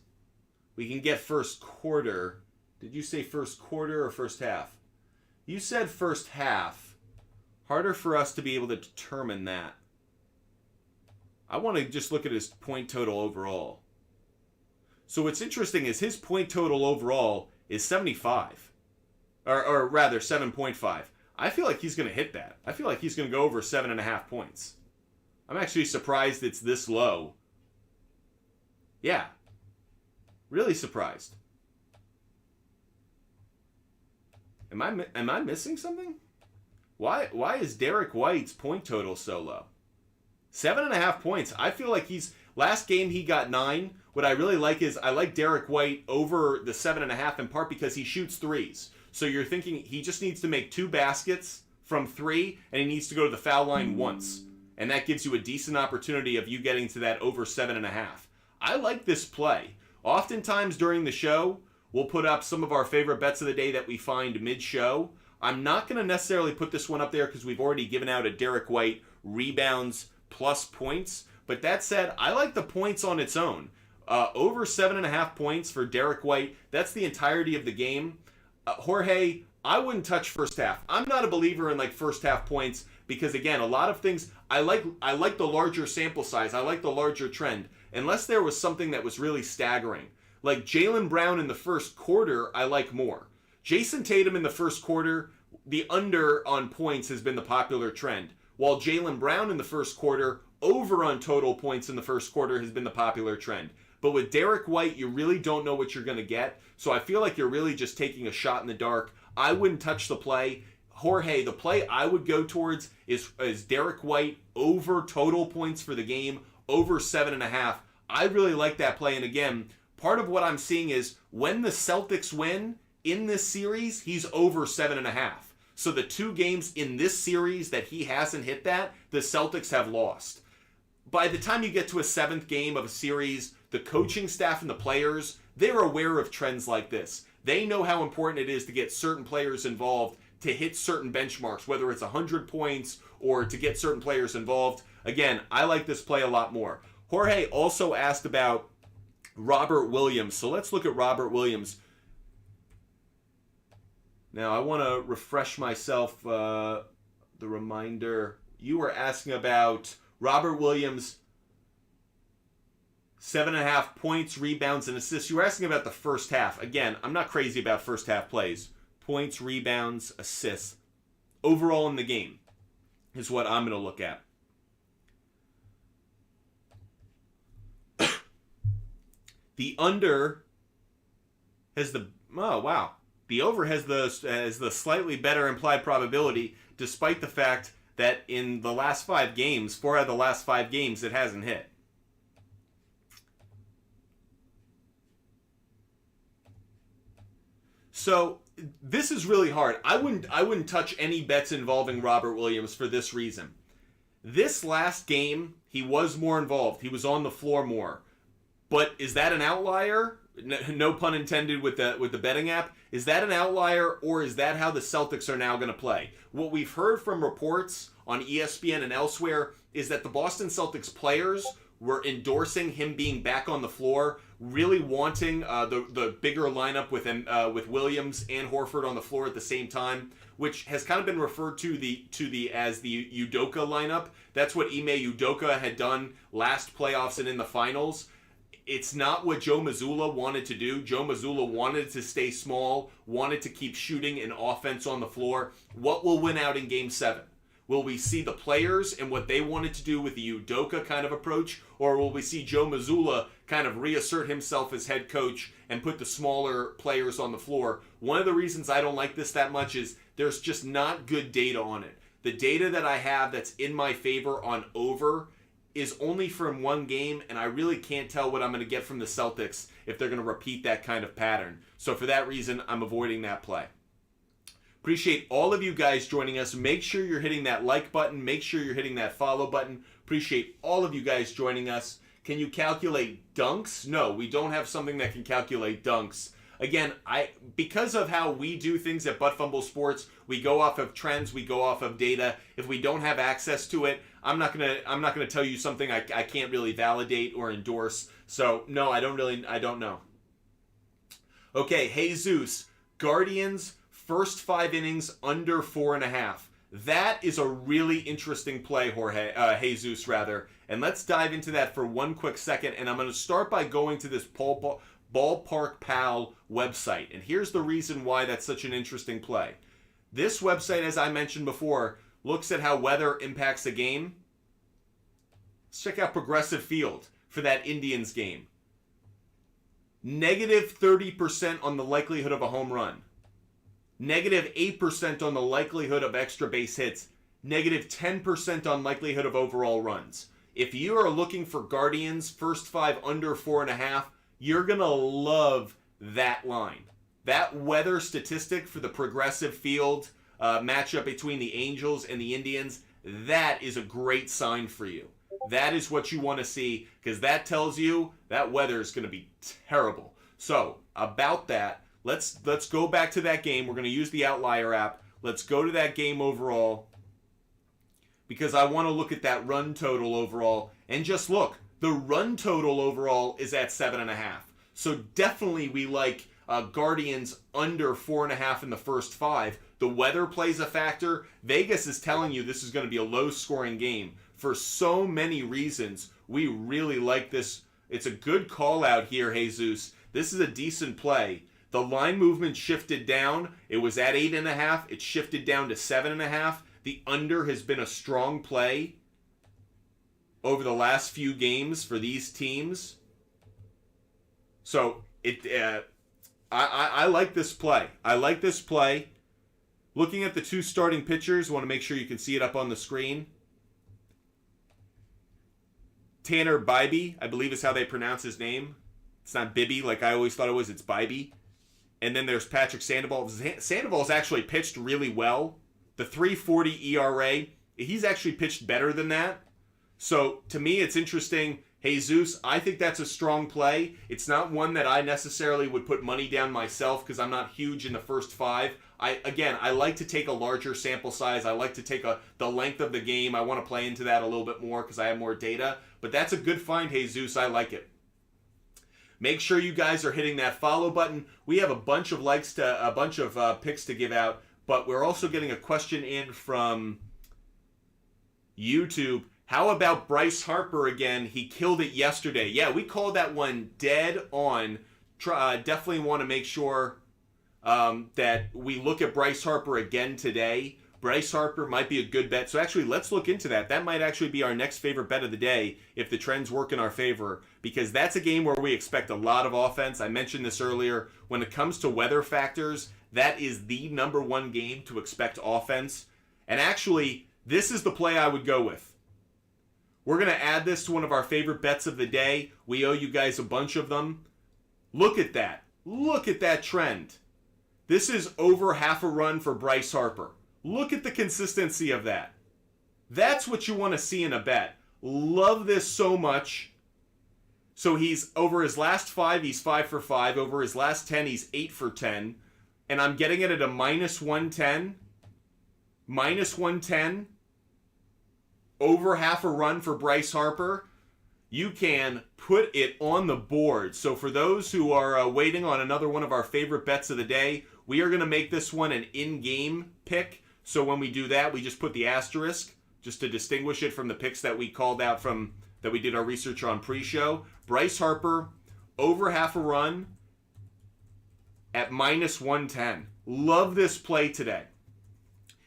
We can get first quarter. Did you say first quarter or first half? You said first half. Harder for us to be able to determine that. I want to just look at his point total overall. So what's interesting is his point total overall is 75. Or rather, 7.5. I feel like he's going to hit that. I feel like he's going to go over 7.5 points. I'm actually surprised it's this low. Yeah. Really surprised. Am I missing something? Why is Derek White's point total so low? 7.5 points. I feel like last game he got 9. What I really like is I like Derek White over the 7.5 in part because he shoots threes. So you're thinking he just needs to make 2 baskets from 3 and he needs to go to the foul line once. And that gives you a decent opportunity of you getting to that over 7.5. I like this play. Oftentimes during the show, we'll put up some of our favorite bets of the day that we find mid-show. I'm not going to necessarily put this one up there because we've already given out a Derek White rebounds plus points. But that said, I like the points on its own. Over 7.5 points for Derek White. That's the entirety of the game. Jorge, I wouldn't touch first half. I'm not a believer in like first half points because again, a lot of things I like the larger sample size. I like the larger trend. Unless there was something that was really staggering. Like Jaylen Brown in the first quarter, I like more. Jason Tatum in the first quarter, the under on points has been the popular trend. While Jaylen Brown in the first quarter, over on total points in the first quarter has been the popular trend. But with Derek White, you really don't know what you're going to get. So I feel like you're really just taking a shot in the dark. I wouldn't touch the play. Jorge, the play I would go towards is Derek White over total points for the game, over 7.5. I really like that play. And again, part of what I'm seeing is when the Celtics win in this series, he's over 7.5. So the 2 games in this series that he hasn't hit that, the Celtics have lost. By the time you get to a 7th game of a series, the coaching staff and the players, they're aware of trends like this. They know how important it is to get certain players involved to hit certain benchmarks, whether it's 100 points or to get certain players involved. Again, I like this play a lot more. Jorge also asked about Robert Williams. So let's look at Robert Williams. Now, I want to refresh myself the reminder. You were asking about Robert Williams, 7.5 points, rebounds, and assists. You were asking about the first half. Again, I'm not crazy about first half plays. Points, rebounds, assists. Overall in the game is what I'm going to look at. The under has the the over has the slightly better implied probability, despite the fact that in the last 5 games, 4 out of the last 5 games, it hasn't hit. So this is really hard. I wouldn't touch any bets involving Robert Williams for this reason. This last game, he was more involved. He was on the floor more. But is that an outlier? No pun intended with the betting app. Is that an outlier, or is that how the Celtics are now going to play? What we've heard from reports on ESPN and elsewhere is that the Boston Celtics players were endorsing him being back on the floor, really wanting the bigger lineup with Williams and Horford on the floor at the same time, which has kind of been referred to as the Udoka lineup. That's what Ime Udoka had done last playoffs and in the finals. It's not what Joe Mazzulla wanted to do. Joe Mazzulla wanted to stay small, wanted to keep shooting and offense on the floor. What will win out in Game 7? Will we see the players and what they wanted to do with the Udoka kind of approach, or will we see Joe Mazzulla kind of reassert himself as head coach and put the smaller players on the floor? One of the reasons I don't like this that much is there's just not good data on it. The data that I have that's in my favor on over is only from one game, and I really can't tell what I'm going to get from the Celtics if they're going to repeat that kind of pattern. So for that reason, I'm avoiding that play. Appreciate all of you guys joining us. Make sure you're hitting that like button. Make sure you're hitting that follow button. Appreciate all of you guys joining us. Can you calculate dunks? No, we don't have something that can calculate dunks. Again, because of how we do things at Butt Fumble Sports, we go off of trends, we go off of data. If we don't have access to it, I'm not gonna tell you something I can't really validate or endorse. So no, I don't know. Okay, Jesus, Guardians first 5 innings under 4.5. That is a really interesting play, Jesus rather. And let's dive into that for one quick second. And I'm going to start by going to this Ballpark Pal website. And here's the reason why that's such an interesting play. This website, as I mentioned before, looks at how weather impacts a game. Let's check out Progressive Field for that Indians game. Negative 30% on the likelihood of a home run. Negative 8% on the likelihood of extra base hits. Negative 10% on likelihood of overall runs. If you are looking for Guardians first 5 under 4.5, you're going to love that line. That weather statistic for the Progressive Field matchup between the Angels and the Indians, that is a great sign for you. That is what you want to see, because that tells you that weather is going to be terrible. So, about that, let's go back to that game. We're going to use the Outlier app. Let's go to that game overall, because I want to look at that run total overall. And just look, the run total overall is at 7.5. So definitely we like Guardians under 4.5 in the first 5. The weather plays a factor. Vegas is telling you this is going to be a low-scoring game. For so many reasons, we really like this. It's a good call out here, Jesus. This is a decent play. The line movement shifted down. It was at 8.5. It shifted down to 7.5. The under has been a strong play over the last few games for these teams. So I like this play. I like this play. Looking at the 2 starting pitchers, want to make sure you can see it up on the screen. Tanner Bibee, I believe is how they pronounce his name. It's not Bibby like I always thought it was. It's Bibee. And then there's Patrick Sandoval. Sandoval's actually pitched really well. The 3.40 ERA, he's actually pitched better than that. So, to me, it's interesting. Jesus, I think that's a strong play. It's not one that I necessarily would put money down myself because I'm not huge in the first 5. I like to take a larger sample size. I like to take the length of the game. I want to play into that a little bit more because I have more data. But that's a good find, Jesus. I like it. Make sure you guys are hitting that follow button. We have a bunch of picks to give out, but we're also getting a question in from YouTube. How about Bryce Harper again? He killed it yesterday. Yeah, we called that one dead on. Definitely want to make sure that we look at Bryce Harper again today. Bryce Harper might be a good bet. So actually, let's look into that. That might actually be our next favorite bet of the day if the trends work in our favor, because that's a game where we expect a lot of offense. I mentioned this earlier. When it comes to weather factors, that is the number one game to expect offense. And actually, this is the play I would go with. We're going to add this to one of our favorite bets of the day. We owe you guys a bunch of them. Look at that. Look at that trend. This is over half a run for Bryce Harper. Look at the consistency of that. That's what you want to see in a bet. Love this so much. So he's over his last 5, he's 5 for 5. Over his last 10, he's 8 for 10. And I'm getting it at a minus 110. Minus 110. Over half a run for Bryce Harper. You can put it on the board. So for those who are waiting on another one of our favorite bets of the day, we are going to make this one an in-game pick. So when we do that, we just put the asterisk just to distinguish it from the picks that we called out from, that we did our research on pre-show. Bryce Harper, over half a run at minus 110. Love this play today.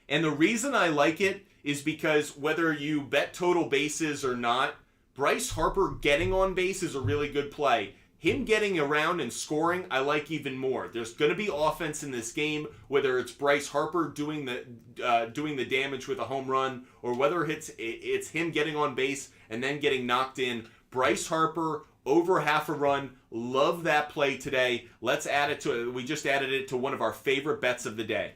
And the reason I like it is because whether you bet total bases or not, Bryce Harper getting on base is a really good play. Him getting around and scoring, I like even more. There's going to be offense in this game, whether it's Bryce Harper doing the damage with a home run, or whether it's him getting on base and then getting knocked in. Bryce Harper, over half a run. Love that play today. Let's add it to, we just added it to one of our favorite bets of the day.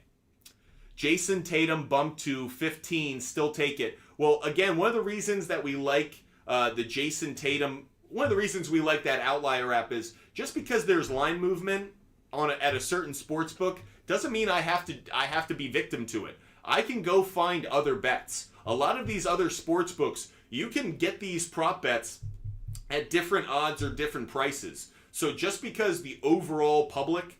Jason Tatum bumped to 15, still take it. Well, again, one of the reasons that we like the Jason Tatum, one of the reasons we like that outlier app is just because there's line movement at a certain sports book doesn't mean I have to be victim to it. I can go find other bets. A lot of these other sports books, you can get these prop bets at different odds or different prices. So just because the overall public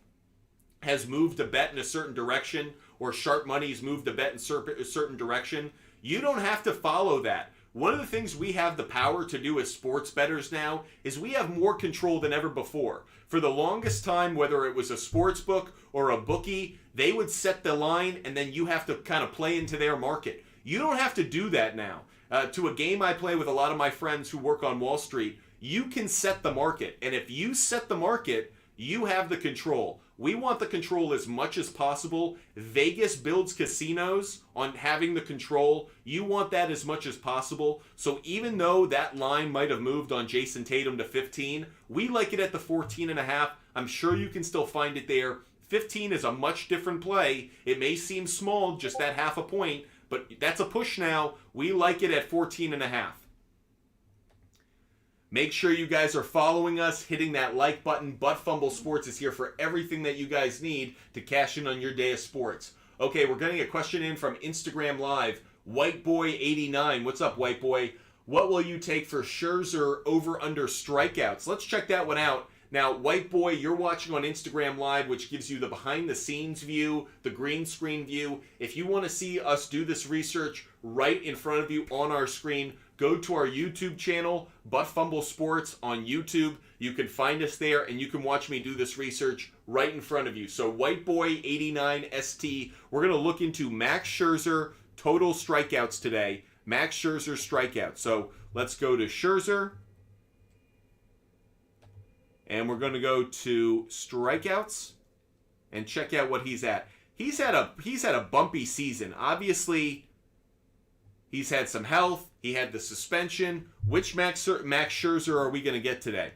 has moved a bet in a certain direction, or Sharp Money's moved a bet in a certain direction, you don't have to follow that. One of the things we have the power to do as sports bettors now is we have more control than ever before. For the longest time, whether it was a sports book or a bookie, they would set the line and then you have to kind of play into their market. You don't have to do that now. To a game I play with a lot of my friends who work on Wall Street, you can set the market. And if you set the market, you have the control. We want the control as much as possible. Vegas builds casinos on having the control. You want that as much as possible. So even though that line might have moved on Jason Tatum to 15, we like it at the 14.5. I'm sure you can still find it there. 15 is a much different play. It may seem small, just that half a point, but that's a push now. We like it at 14.5. Make sure you guys are following us, hitting that like button. Butt Fumble Sports is here for everything that you guys need to cash in on your day of sports. Okay, we're getting a question in from Instagram Live. Whiteboy89. What's up, Whiteboy? What will you take for Scherzer over/under strikeouts? Let's check that one out. Now, Whiteboy, you're watching on Instagram Live, which gives you the behind-the-scenes view, the green screen view. If you want to see us do this research right in front of you on our screen, go to our YouTube channel, Butt Fumble Sports on YouTube. You can find us there, and you can watch me do this research right in front of you. So Whiteboy89ST, we're going to look into Max Scherzer total strikeouts today. Max Scherzer strikeouts. So let's go to Scherzer. And we're going to go to strikeouts and check out what he's at. He's had a bumpy season. Obviously, he's had some health. He had the suspension. Which Max Scherzer are we going to get today?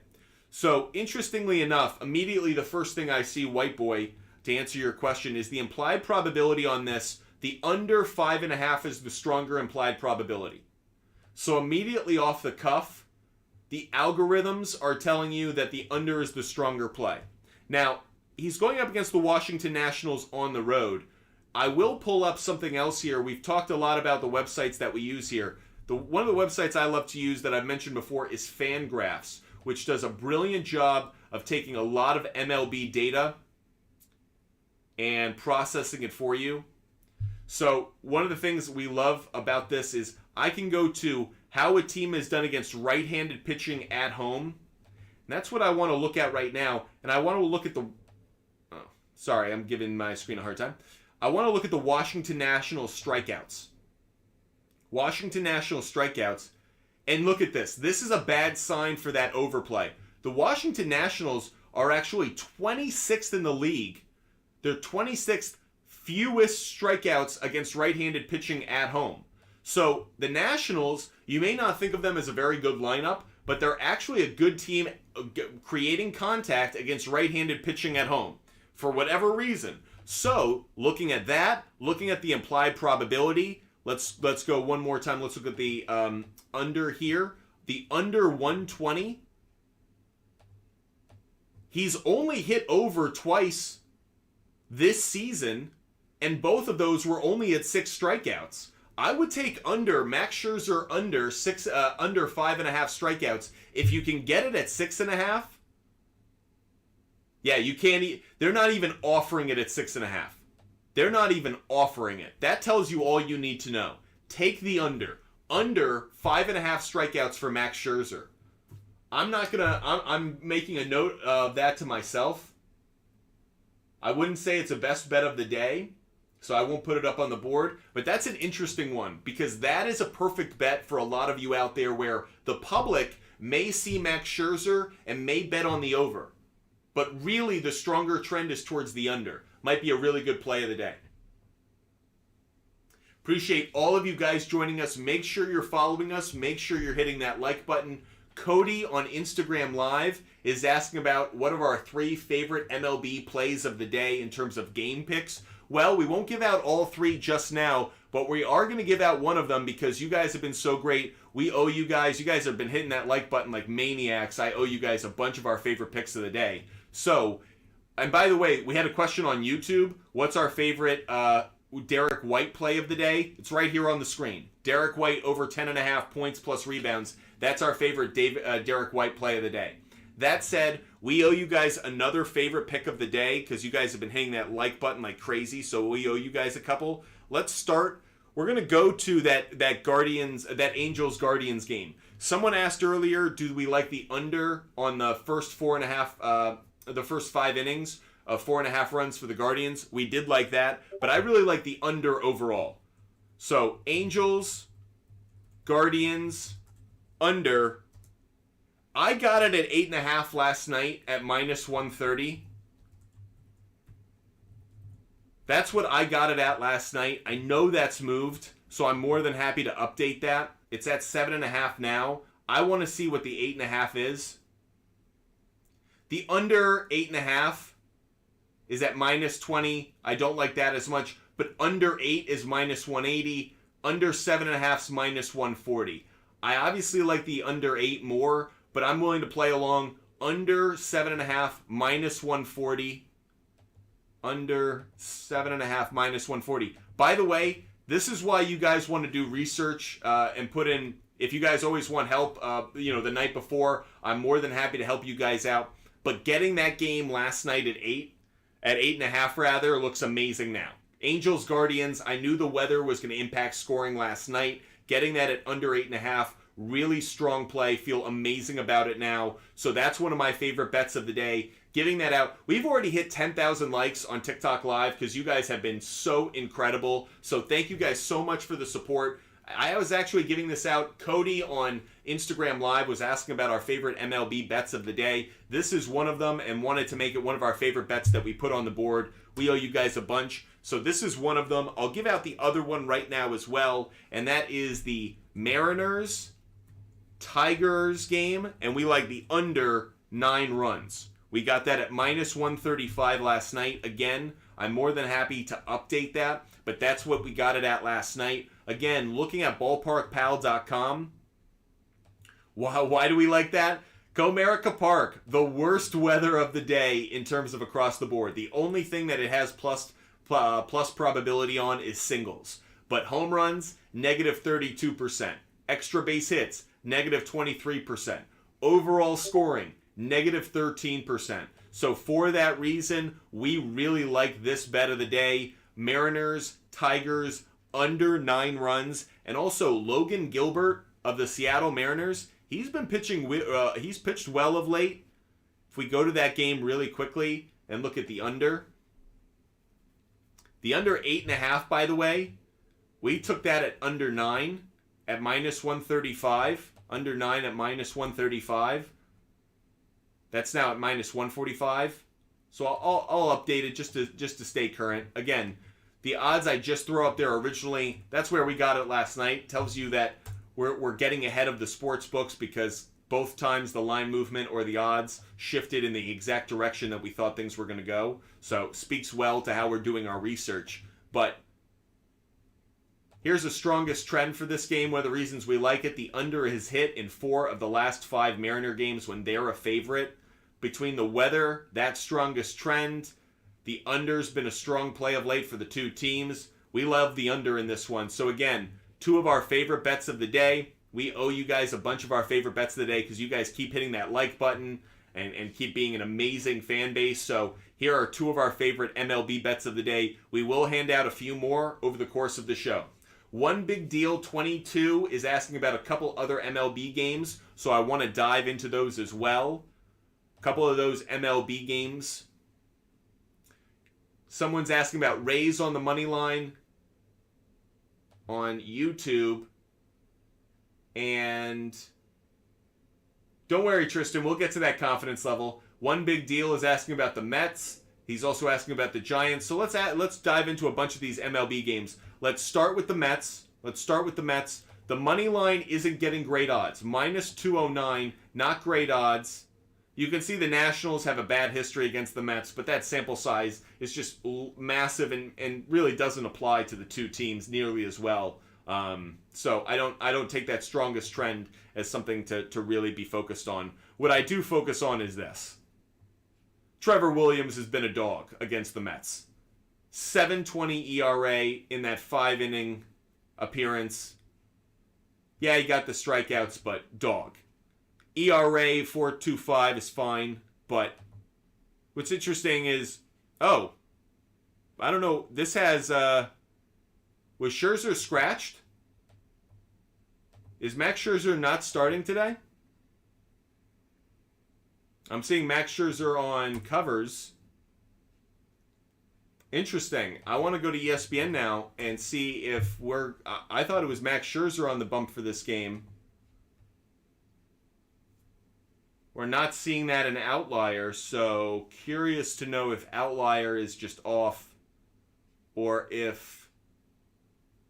So, interestingly enough, immediately the first thing I see, Whiteboy, to answer your question, is the implied probability on this. The under 5.5 is the stronger implied probability. So, immediately off the cuff, the algorithms are telling you that the under is the stronger play. Now, he's going up against the Washington Nationals on the road. I will pull up something else here. We've talked a lot about the websites that we use here. One of the websites I love to use that I've mentioned before is Fangraphs, which does a brilliant job of taking a lot of MLB data and processing it for you. So one of the things we love about this is I can go to how a team has done against right-handed pitching at home. And that's what I want to look at right now. And I want to look at the... Oh, sorry, I'm giving my screen a hard time. I want to look at the Washington Nationals strikeouts. Washington Nationals strikeouts. And look at this. This is a bad sign for that overplay. The Washington Nationals are actually 26th in the league. They're 26th fewest strikeouts against right-handed pitching at home. So the Nationals, you may not think of them as a very good lineup, but they're actually a good team creating contact against right-handed pitching at home for whatever reason. So looking at that, looking at the implied probability, let's go one more time. Let's look at the under here. The under 120. He's only hit over twice this season, and both of those were only at 6 strikeouts. I would take under Max Scherzer under 5.5 strikeouts if you can get it at 6.5. Yeah, you can't. They're not even offering it at 6.5. They're not even offering it. That tells you all you need to know. Take the under. Under 5.5 strikeouts for Max Scherzer. I'm making a note of that to myself. I wouldn't say it's a best bet of the day, so I won't put it up on the board. But that's an interesting one because that is a perfect bet for a lot of you out there where the public may see Max Scherzer and may bet on the over. But really, the stronger trend is towards the under. Might be a really good play of the day. Appreciate all of you guys joining us. Make sure you're following us. Make sure you're hitting that like button. Cody on Instagram Live is asking about what are our 3 favorite MLB plays of the day in terms of game picks. Well, we won't give out all 3 just now, but we are going to give out one of them because you guys have been so great. We owe you guys. You guys have been hitting that like button like maniacs. I owe you guys a bunch of our favorite picks of the day. So, and by the way, we had a question on YouTube. What's our favorite Derek White play of the day? It's right here on the screen. Derek White over 10.5 points plus rebounds. That's our favorite Derek White play of the day. That said, we owe you guys another favorite pick of the day because you guys have been hitting that like button like crazy, so we owe you guys a couple. Let's start. We're going to go to that Angels Guardians game. Someone asked earlier, do we like the under on the first 5 innings of 4.5 runs for the Guardians? We did like that, but I really like the under overall. So Angels, Guardians, under. I got it at 8.5 last night at -130. That's what I got it at last night. I know that's moved, so I'm more than happy to update that. It's at 7.5 now. I want to see what the 8.5 is. The under 8.5 is at -20. I don't like that as much, but under 8 is -180. Under 7.5 is -140. I obviously like the under 8 more, but I'm willing to play along. Under 7.5 -140. Under 7.5 -140. By the way, this is why you guys want to do research and put in. If you guys always want help, the night before, I'm more than happy to help you guys out. But getting that game last night at 8.5 rather, looks amazing now. Angels Guardians. I knew the weather was going to impact scoring last night. Getting that at under 8.5. Really strong play. Feel amazing about it now. So that's one of my favorite bets of the day. Giving that out. We've already hit 10,000 likes on TikTok Live because you guys have been so incredible. So thank you guys so much for the support. I was actually giving this out. Cody on Instagram Live was asking about our favorite MLB bets of the day. This is one of them and wanted to make it one of our favorite bets that we put on the board. We owe you guys a bunch. So this is one of them. I'll give out the other one right now as well. And that is the Mariners Tigers game. And we like the under 9 runs. We got that at -135 last night. Again, I'm more than happy to update that, but that's what we got it at last night. Again, looking at ballparkpal.com. Why do we like that? Comerica Park, the worst weather of the day in terms of across the board. The only thing that it has plus probability on is singles. But home runs, -32%. Extra base hits, -23%. Overall scoring, -13%. So for that reason, we really like this bet of the day. Mariners, Tigers, under 9 runs. And also Logan Gilbert of the Seattle Mariners. He's been pitching. He's pitched well of late. If we go to that game really quickly and look at the under. The under 8.5, by the way, we took that at under 9 at minus 135. Under 9 at minus 135. That's now at minus 145. So I'll update it just to stay current. Again, the odds I just throw up there originally, that's where we got it last night. Tells you that we're getting ahead of the sports books because both times the line movement or the odds shifted in the exact direction that we thought things were going to go. So speaks well to how we're doing our research. But here's the strongest trend for this game, one of the reasons we like it. The under has hit in 4 of the last 5 Mariner games when they're a favorite. Between the weather, that strongest trend, the under's been a strong play of late for the two teams. We love the under in this one. So again, 2 of our favorite bets of the day. We owe you guys a bunch of our favorite bets of the day because you guys keep hitting that like button and keep being an amazing fan base. So here are 2 of our favorite MLB bets of the day. We will hand out a few more over the course of the show. One Big Deal 22 is asking about a couple other MLB games, so I want to dive into those as well. A couple of those MLB games. Someone's asking about Rays on the money line on YouTube. And don't worry, Tristan, we'll get to that confidence level. One Big Deal is asking about the Mets. He's also asking about the Giants. So let's dive into a bunch of these MLB games. Let's start with the Mets. The money line isn't getting great odds. Minus 209, not great odds. You can see the Nationals have a bad history against the Mets, but that sample size is just massive and really doesn't apply to the two teams nearly as well. So I don't take that strongest trend as something to really be focused on. What I do focus on is this. Trevor Williams has been a dog against the Mets. 7.20 ERA in that 5-inning appearance. Yeah, he got the strikeouts, but dog. ERA 4.25 is fine, but what's interesting is, I don't know, this has, was Scherzer scratched? Is Max Scherzer not starting today? I'm seeing Max Scherzer on covers. Interesting. I want to go to ESPN now and see if I thought it was Max Scherzer on the bump for this game. We're not seeing that in Outlier, so curious to know if Outlier is just off or if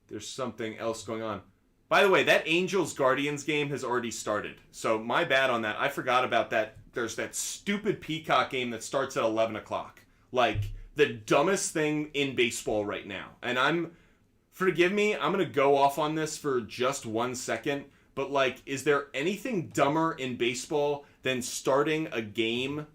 there's something else going on. By the way, that Angels-Guardians game has already started, so my bad on that. I forgot about that. There's that stupid Peacock game that starts at 11 o'clock. Like, the dumbest thing in baseball right now. And forgive me, I'm going to go off on this for just 1 second, but like, is there anything dumber in baseball than starting a game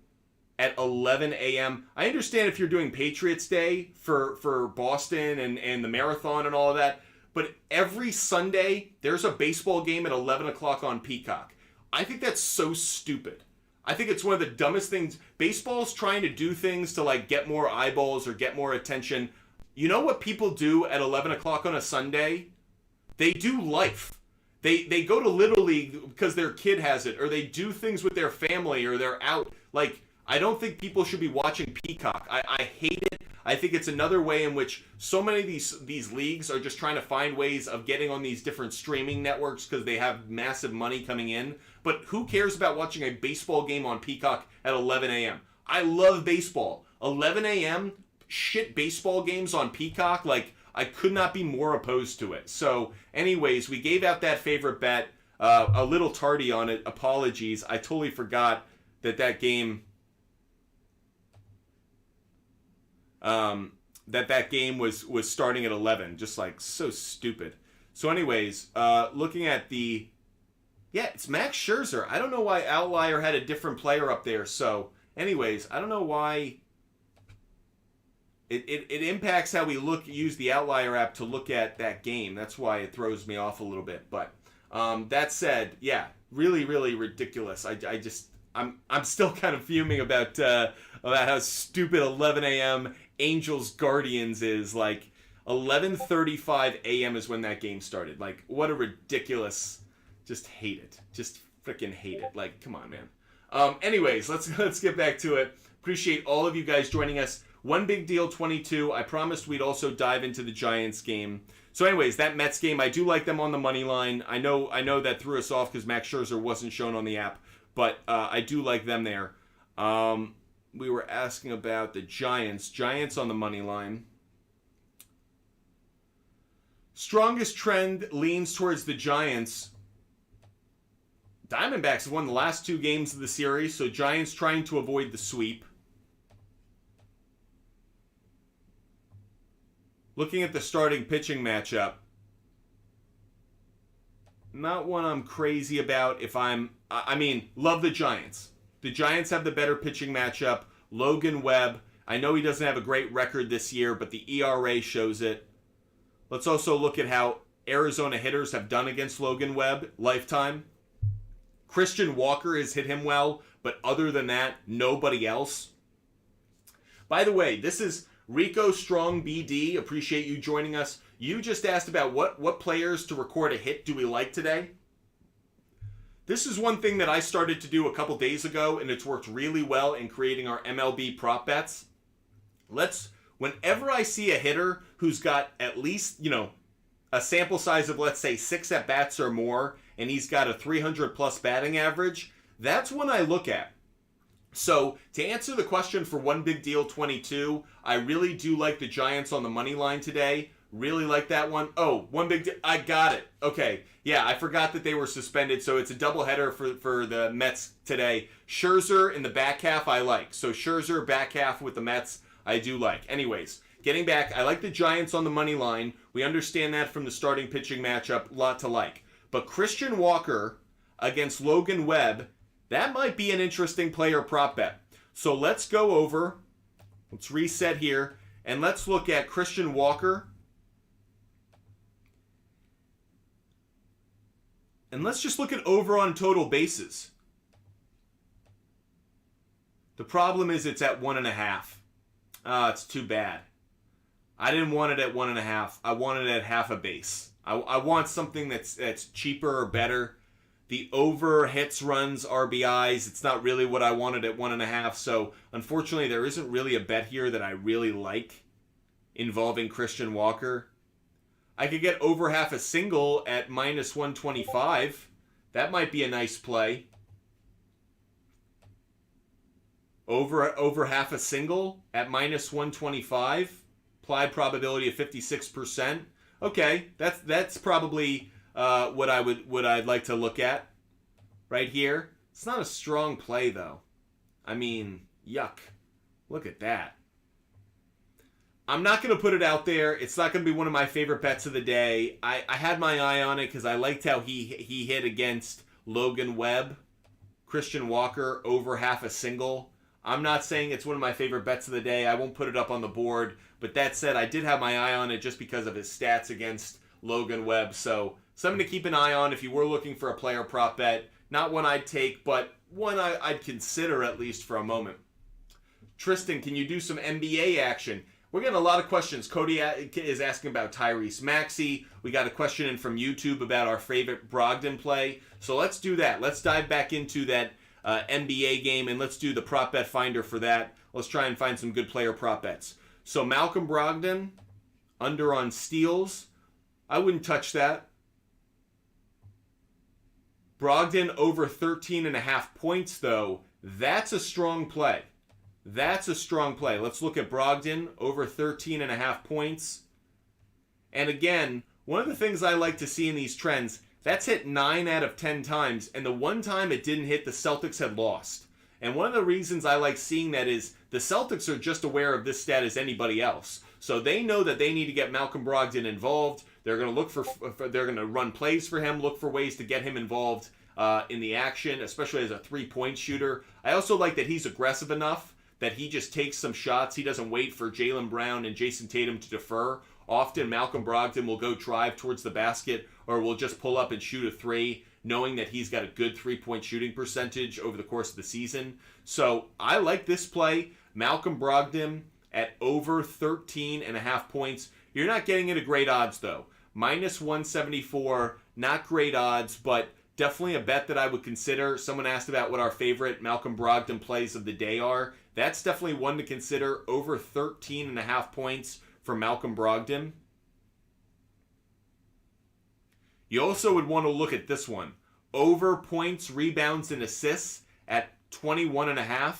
at 11 a.m.? I understand if you're doing Patriots Day for Boston and the marathon and all of that, but every Sunday, there's a baseball game at 11 o'clock on Peacock. I think that's so stupid. I think it's one of the dumbest things. Baseball's trying to do things to like get more eyeballs or get more attention. You know what people do at 11 o'clock on a Sunday? They do life. They go to Little League because their kid has it, or they do things with their family, or they're out. Like, I don't think people should be watching Peacock. I hate it. I think it's another way in which so many of these leagues are just trying to find ways of getting on these different streaming networks because they have massive money coming in. But who cares about watching a baseball game on Peacock at 11 a.m.? I love baseball. 11 a.m., shit baseball games on Peacock, like, I could not be more opposed to it. So, anyways, we gave out that favorite bet. A little tardy on it. Apologies. I totally forgot that game... that game was starting at 11. Just, like, so stupid. So, anyways, looking at the... Yeah, it's Max Scherzer. I don't know why Outlier had a different player up there. So, anyways, I don't know why... It impacts how we use the Outlier app to look at that game. That's why it throws me off a little bit. But that said, yeah, really, really ridiculous. I'm still kind of fuming about how stupid 11 a.m. Angels Guardians is. Like 11:35 a.m. is when that game started. Like, what a ridiculous. Just hate it. Just freaking hate it. Like, come on, man. Anyways, let's get back to it. Appreciate all of you guys joining us. One Big Deal 22. I promised we'd also dive into the Giants game. So anyways, that Mets game, I do like them on the money line. I know that threw us off because Max Scherzer wasn't shown on the app, but I do like them there. We were asking about the Giants. Giants on the money line. Strongest trend leans towards the Giants. Diamondbacks have won the last 2 games of the series, so Giants trying to avoid the sweep. Looking at the starting pitching matchup, not one I'm crazy about love the Giants. The Giants have the better pitching matchup. Logan Webb, I know he doesn't have a great record this year, but the ERA shows it. Let's also look at how Arizona hitters have done against Logan Webb lifetime. Christian Walker has hit him well, but other than that, nobody else. By the way, this is Rico Strong BD. Appreciate you joining us. You just asked about what players to record a hit do we like today. This is one thing that I started to do a couple days ago, and it's worked really well in creating our MLB prop bets. Whenever I see a hitter who's got at least, a sample size of, let's say, 6 at-bats or more, and he's got a 300-plus batting average, that's when I look at. So, to answer the question for One Big Deal 22, I really do like the Giants on the money line today. Really like that one. Oh, One Big Deal. I got it. Okay. Yeah, I forgot that they were suspended, so it's a doubleheader for the Mets today. Scherzer in the back half, I like. So, Scherzer back half with the Mets, I do like. Anyways, getting back, I like the Giants on the money line. We understand that from the starting pitching matchup. Lot to like. But Christian Walker against Logan Webb, that might be an interesting player prop bet. So let's go over, let's reset here, and let's look at Christian Walker. And let's just look at over on total bases. The problem is it's at 1.5. It's too bad. I didn't want it at 1.5. I wanted it at half a base. I want something that's cheaper or better. The over hits, runs, RBIs, it's not really what I wanted at 1.5. So, unfortunately, there isn't really a bet here that I really like involving Christian Walker. I could get over half a single at minus 125. That might be a nice play. Over half a single at minus 125. Applied probability of 56%. Okay, that's probably what I'd like to look at right here. It's not a strong play though. I mean, yuck. Look at that. I'm not going to put it out there. It's not going to be one of my favorite bets of the day. I had my eye on it because I liked how he hit against Logan Webb. Christian Walker over half a single. I'm not saying it's one of my favorite bets of the day. I won't put it up on the board. But that said, I did have my eye on it just because of his stats against Logan Webb. So something to keep an eye on if you were looking for a player prop bet. Not one I'd take, but one I'd consider at least for a moment. Tristan, can you do some NBA action? We're getting a lot of questions. Cody is asking about Tyrese Maxey. We got a question in from YouTube about our favorite Brogdon play. So let's do that. Let's dive back into that NBA game, and let's do the prop bet finder for that. Let's try and find some good player prop bets. So Malcolm Brogdon, under on steals. I wouldn't touch that. Brogdon over 13.5 points, though. That's a strong play. That's a strong play. Let's look at Brogdon over 13.5 points. And again, one of the things I like to see in these trends, that's hit 9 out of 10 times. And the one time it didn't hit, the Celtics had lost. And one of the reasons I like seeing that is the Celtics are just aware of this stat as anybody else. So they know that they need to get Malcolm Brogdon involved. They're going to look they're going to run plays for him, look for ways to get him involved in the action, especially as a three-point shooter. I also like that he's aggressive enough that he just takes some shots. He doesn't wait for Jaylen Brown and Jason Tatum to defer. Often Malcolm Brogdon will go drive towards the basket or will just pull up and shoot a three, knowing that he's got a good three-point shooting percentage over the course of the season. So I like this play. Malcolm Brogdon at over 13.5 points. You're not getting it at great odds, though. Minus 174, not great odds, but definitely a bet that I would consider. Someone asked about what our favorite Malcolm Brogdon plays of the day are. That's definitely one to consider. Over 13.5 points for Malcolm Brogdon. You also would want to look at this one. Over points, rebounds, and assists at 21.5.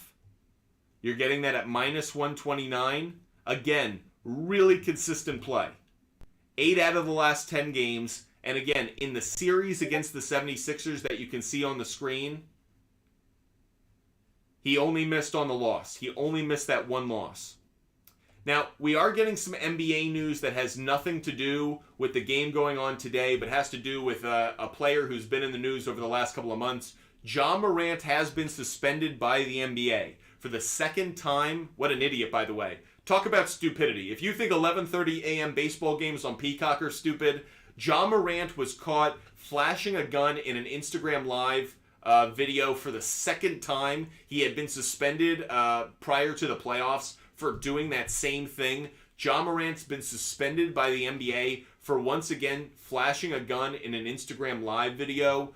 You're getting that at minus 129. Again, really consistent play. 8 out of the last 10 games. And again, in the series against the 76ers that you can see on the screen, he only missed on the loss. He only missed that one loss. Now, we are getting some NBA news that has nothing to do with the game going on today, but has to do with a player who's been in the news over the last couple of months. Ja Morant has been suspended by the NBA for the second time. What an idiot, by the way. Talk about stupidity. If you think 11:30 a.m. baseball games on Peacock are stupid, Ja Morant was caught flashing a gun in an Instagram Live video for the second time. He had been suspended prior to the playoffs for doing that same thing. Ja Morant's been suspended by the NBA for once again flashing a gun in an Instagram Live video.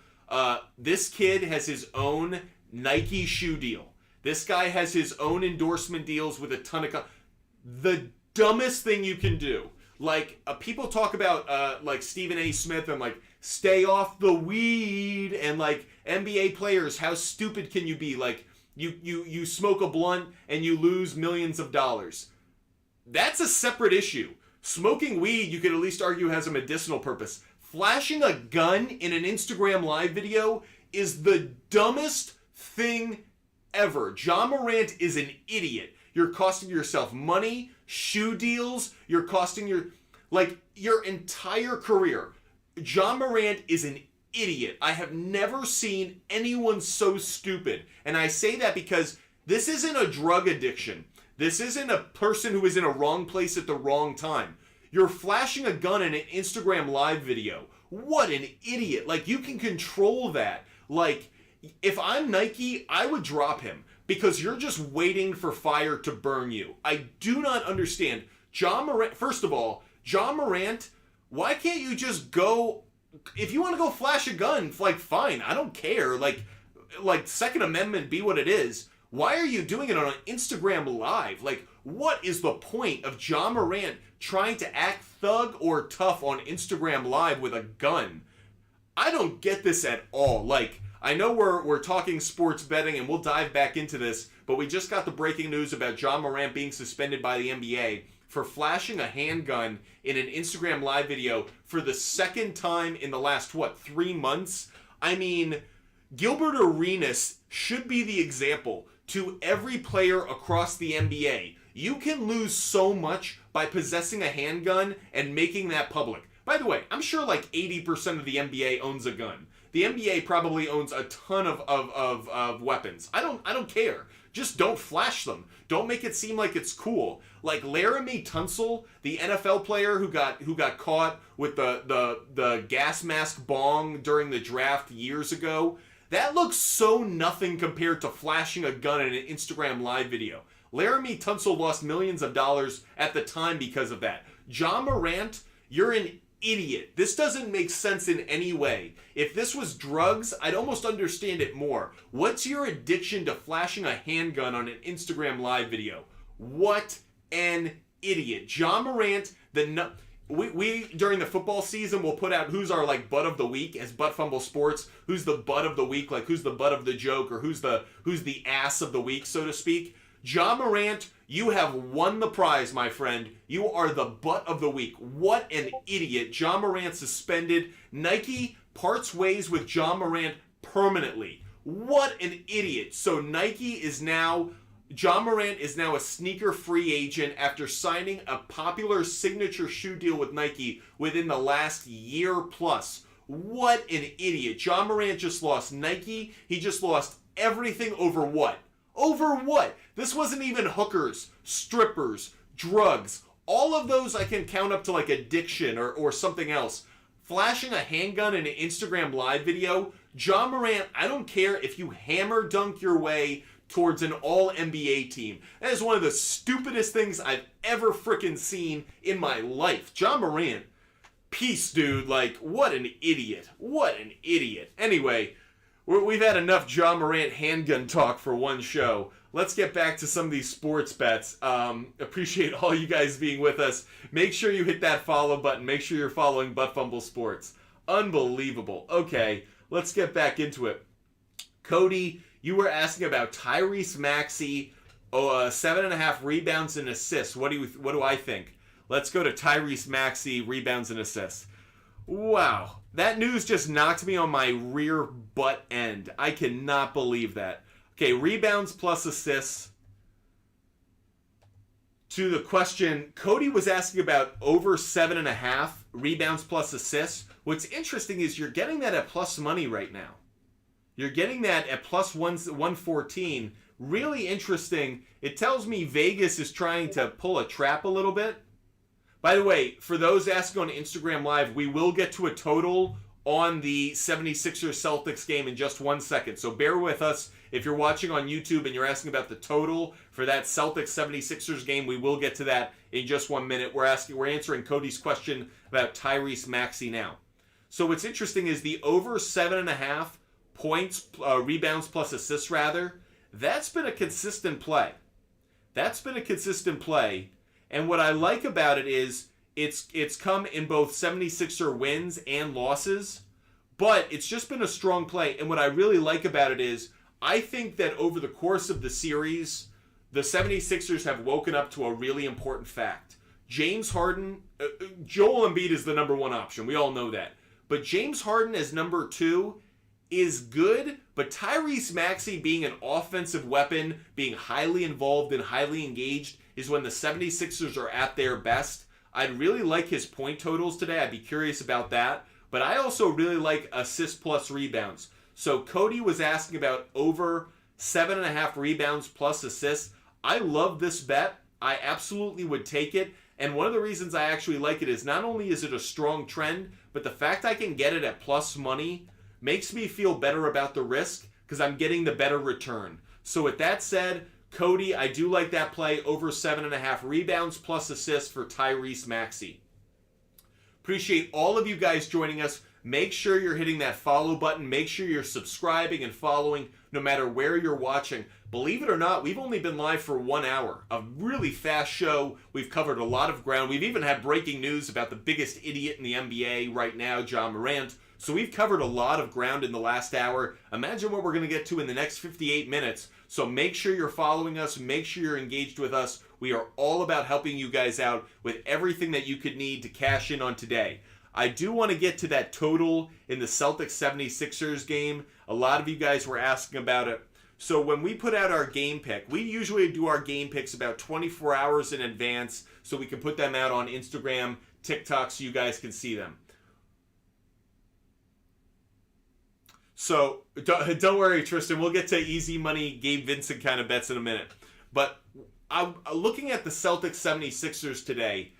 This kid has his own Nike shoe deal. This guy has his own endorsement deals with a ton of... The dumbest thing you can do. Like, people talk about, like, Stephen A. Smith and, like, stay off the weed. And, like, NBA players, how stupid can you be? Like, you smoke a blunt and you lose millions of dollars. That's a separate issue. Smoking weed, you could at least argue, has a medicinal purpose. Flashing a gun in an Instagram Live video is the dumbest thing ever. Ja Morant is an idiot. You're costing yourself money, shoe deals. You're costing your entire career. Ja Morant is an idiot. I have never seen anyone so stupid. And I say that because this isn't a drug addiction. This isn't a person who is in a wrong place at the wrong time. You're flashing a gun in an Instagram Live video. What an idiot. Like, you can control that. Like, if I'm Nike, I would drop him because you're just waiting for fire to burn you. I do not understand. Ja Morant, first of all, Ja Morant, why can't you just go, if you want to go flash a gun, like, fine, I don't care. Like Second Amendment, be what it is. Why are you doing it on an Instagram Live? Like, what is the point of Ja Morant trying to act thug or tough on Instagram Live with a gun? I don't get this at all. Like, I know we're talking sports betting and we'll dive back into this, but we just got the breaking news about Ja Morant being suspended by the NBA for flashing a handgun in an Instagram Live video for the second time in the last, 3 months? I mean, Gilbert Arenas should be the example to every player across the NBA. You can lose so much by possessing a handgun and making that public. By the way, I'm sure like 80% of the NBA owns a gun. The NBA probably owns a ton of weapons. I don't care. Just don't flash them. Don't make it seem like it's cool. Like Laramie Tunsil, the NFL player who got caught with the gas mask bong during the draft years ago. That looks so nothing compared to flashing a gun in an Instagram Live video. Laramie Tunsil lost millions of dollars at the time because of that. Ja Morant, you're an idiot. This doesn't make sense in any way. If this was drugs, I'd almost understand it more. What's your addiction to flashing a handgun on an Instagram Live video? What an idiot. Ja Morant, we during the football season will put out who's our like butt of the week as Butt Fumble Sports. Who's the butt of the week? Like who's the butt of the joke or who's the ass of the week, so to speak. Ja Morant, you have won the prize, my friend. You are the butt of the week. What an idiot. Ja Morant suspended. Nike parts ways with Ja Morant permanently. What an idiot. So Ja Morant is now a sneaker free agent after signing a popular signature shoe deal with Nike within the last year plus. What an idiot. Ja Morant just lost Nike. He just lost everything over what? Over what? This wasn't even hookers, strippers, drugs. All of those I can count up to like addiction or something else. Flashing a handgun in an Instagram Live video. Ja Morant, I don't care if you hammer dunk your way towards an all-NBA team. That is one of the stupidest things I've ever frickin' seen in my life. Ja Morant, peace, dude. Like, what an idiot. What an idiot. Anyway, we've had enough Ja Morant handgun talk for one show. let's get back to some of these sports bets. Appreciate all you guys being with us. Make sure you hit that follow button. Make sure you're following Butt Fumble Sports. Unbelievable. Okay, let's get back into it. Cody, you were asking about Tyrese Maxey, 7.5 rebounds and assists. What do I think? Let's go to Tyrese Maxey, rebounds and assists. Wow, that news just knocked me on my rear butt end. I cannot believe that. Okay, rebounds plus assists. To the question, Cody was asking about over 7.5 rebounds plus assists. What's interesting is you're getting that at plus money right now. You're getting that at plus 114. Really interesting. It tells me Vegas is trying to pull a trap a little bit. By the way, for those asking on Instagram Live, we will get to a total on the 76ers Celtics game in just 1 second. So bear with us. If you're watching on YouTube and you're asking about the total for that Celtics 76ers game, we will get to that in just 1 minute. We're answering Cody's question about Tyrese Maxey now. So what's interesting is the over 7.5 points, rebounds plus assists rather, that's been a consistent play. And what I like about it is it's come in both 76er wins and losses, but it's just been a strong play. And what I really like about it is I think that over the course of the series, the 76ers have woken up to a really important fact. James Harden, Joel Embiid is the number one option. We all know that. But James Harden as number two is good, but Tyrese Maxey being an offensive weapon, being highly involved and highly engaged, is when the 76ers are at their best. I'd really like his point totals today. I'd be curious about that. But I also really like assist plus rebounds. So Cody was asking about over 7.5 rebounds plus assists. I love this bet. I absolutely would take it. And one of the reasons I actually like it is not only is it a strong trend, but the fact I can get it at plus money makes me feel better about the risk because I'm getting the better return. So with that said, Cody, I do like that play, over 7.5 rebounds plus assists for Tyrese Maxey. Appreciate all of you guys joining us. Make sure you're hitting that follow button. Make sure you're subscribing and following no matter where you're watching. Believe it or not, we've only been live for 1 hour. A really fast show. We've covered a lot of ground. We've even had breaking news about the biggest idiot in the NBA right now, Ja Morant. So we've covered a lot of ground in the last hour. Imagine what we're going to get to in the next 58 minutes. So make sure you're following us. Make sure you're engaged with us. We are all about helping you guys out with everything that you could need to cash in on today. I do want to get to that total in the Celtics 76ers game. A lot of you guys were asking about it. So when we put out our game pick, we usually do our game picks about 24 hours in advance so we can put them out on Instagram, TikTok, so you guys can see them. So don't worry, Tristan. We'll get to easy money, Gabe Vincent kind of bets in a minute. But I'm looking at the Celtics 76ers today.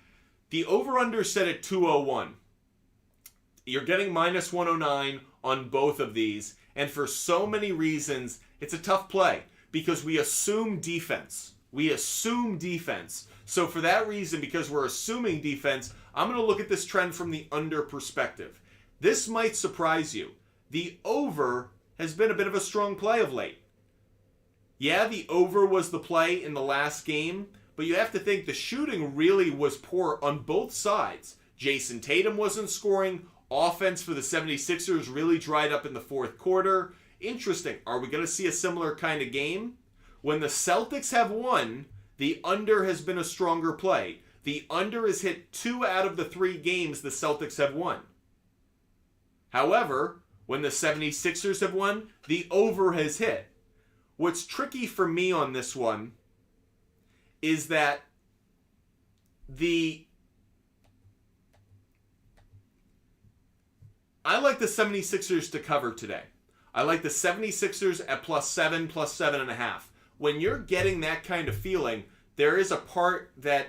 The over-under set at 201. You're getting minus 109 on both of these. And for so many reasons, it's a tough play because we assume defense. So for that reason, because we're assuming defense, I'm going to look at this trend from the under perspective. This might surprise you. The over has been a bit of a strong play of late. Yeah, the over was the play in the last game, but you have to think the shooting really was poor on both sides. Jason Tatum wasn't scoring. Offense for the 76ers really dried up in the fourth quarter. Interesting. Are we going to see a similar kind of game? When the Celtics have won, the under has been a stronger play. The under has hit 2 out of the 3 games the Celtics have won. However, when the 76ers have won, the over has hit. What's tricky for me on this one is that I like the 76ers to cover today. I like the 76ers at +7, +7.5. When you're getting that kind of feeling, there is a part that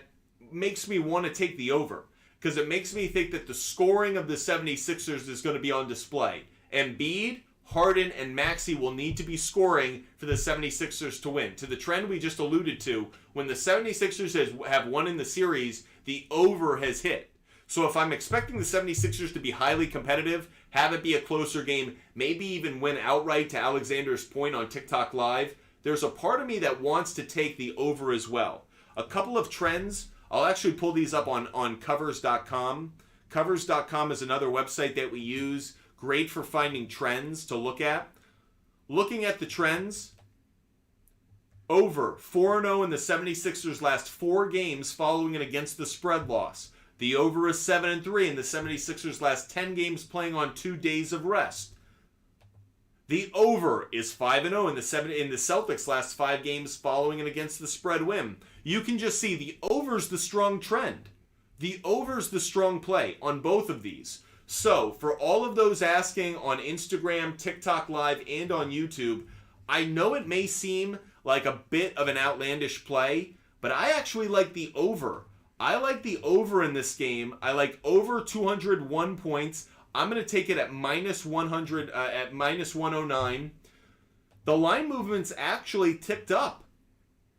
makes me want to take the over. Because it makes me think that the scoring of the 76ers is going to be on display. Embiid, Harden, and Maxey will need to be scoring for the 76ers to win. To the trend we just alluded to, when the 76ers have won in the series, the over has hit. So if I'm expecting the 76ers to be highly competitive, have it be a closer game, maybe even win outright to Alexander's point on TikTok Live, there's a part of me that wants to take the over as well. A couple of trends, I'll actually pull these up on covers.com. Covers.com is another website that we use, great for finding trends to look at. Looking at the trends, over 4-0 in the 76ers' last 4 games following an against the spread loss. The over is 7-3 in the 76ers' last 10 games playing on 2 days of rest. The over is 5-0 in the Celtics' last 5 games following an against the spread win. You can just see the over's the strong trend. The over's the strong play on both of these. So, for all of those asking on Instagram, TikTok Live, and on YouTube, I know it may seem like a bit of an outlandish play, but I actually like the over. I like the over in this game. I like over 201 points. I'm going to take it at minus 100, at minus 109. The line movement's actually ticked up.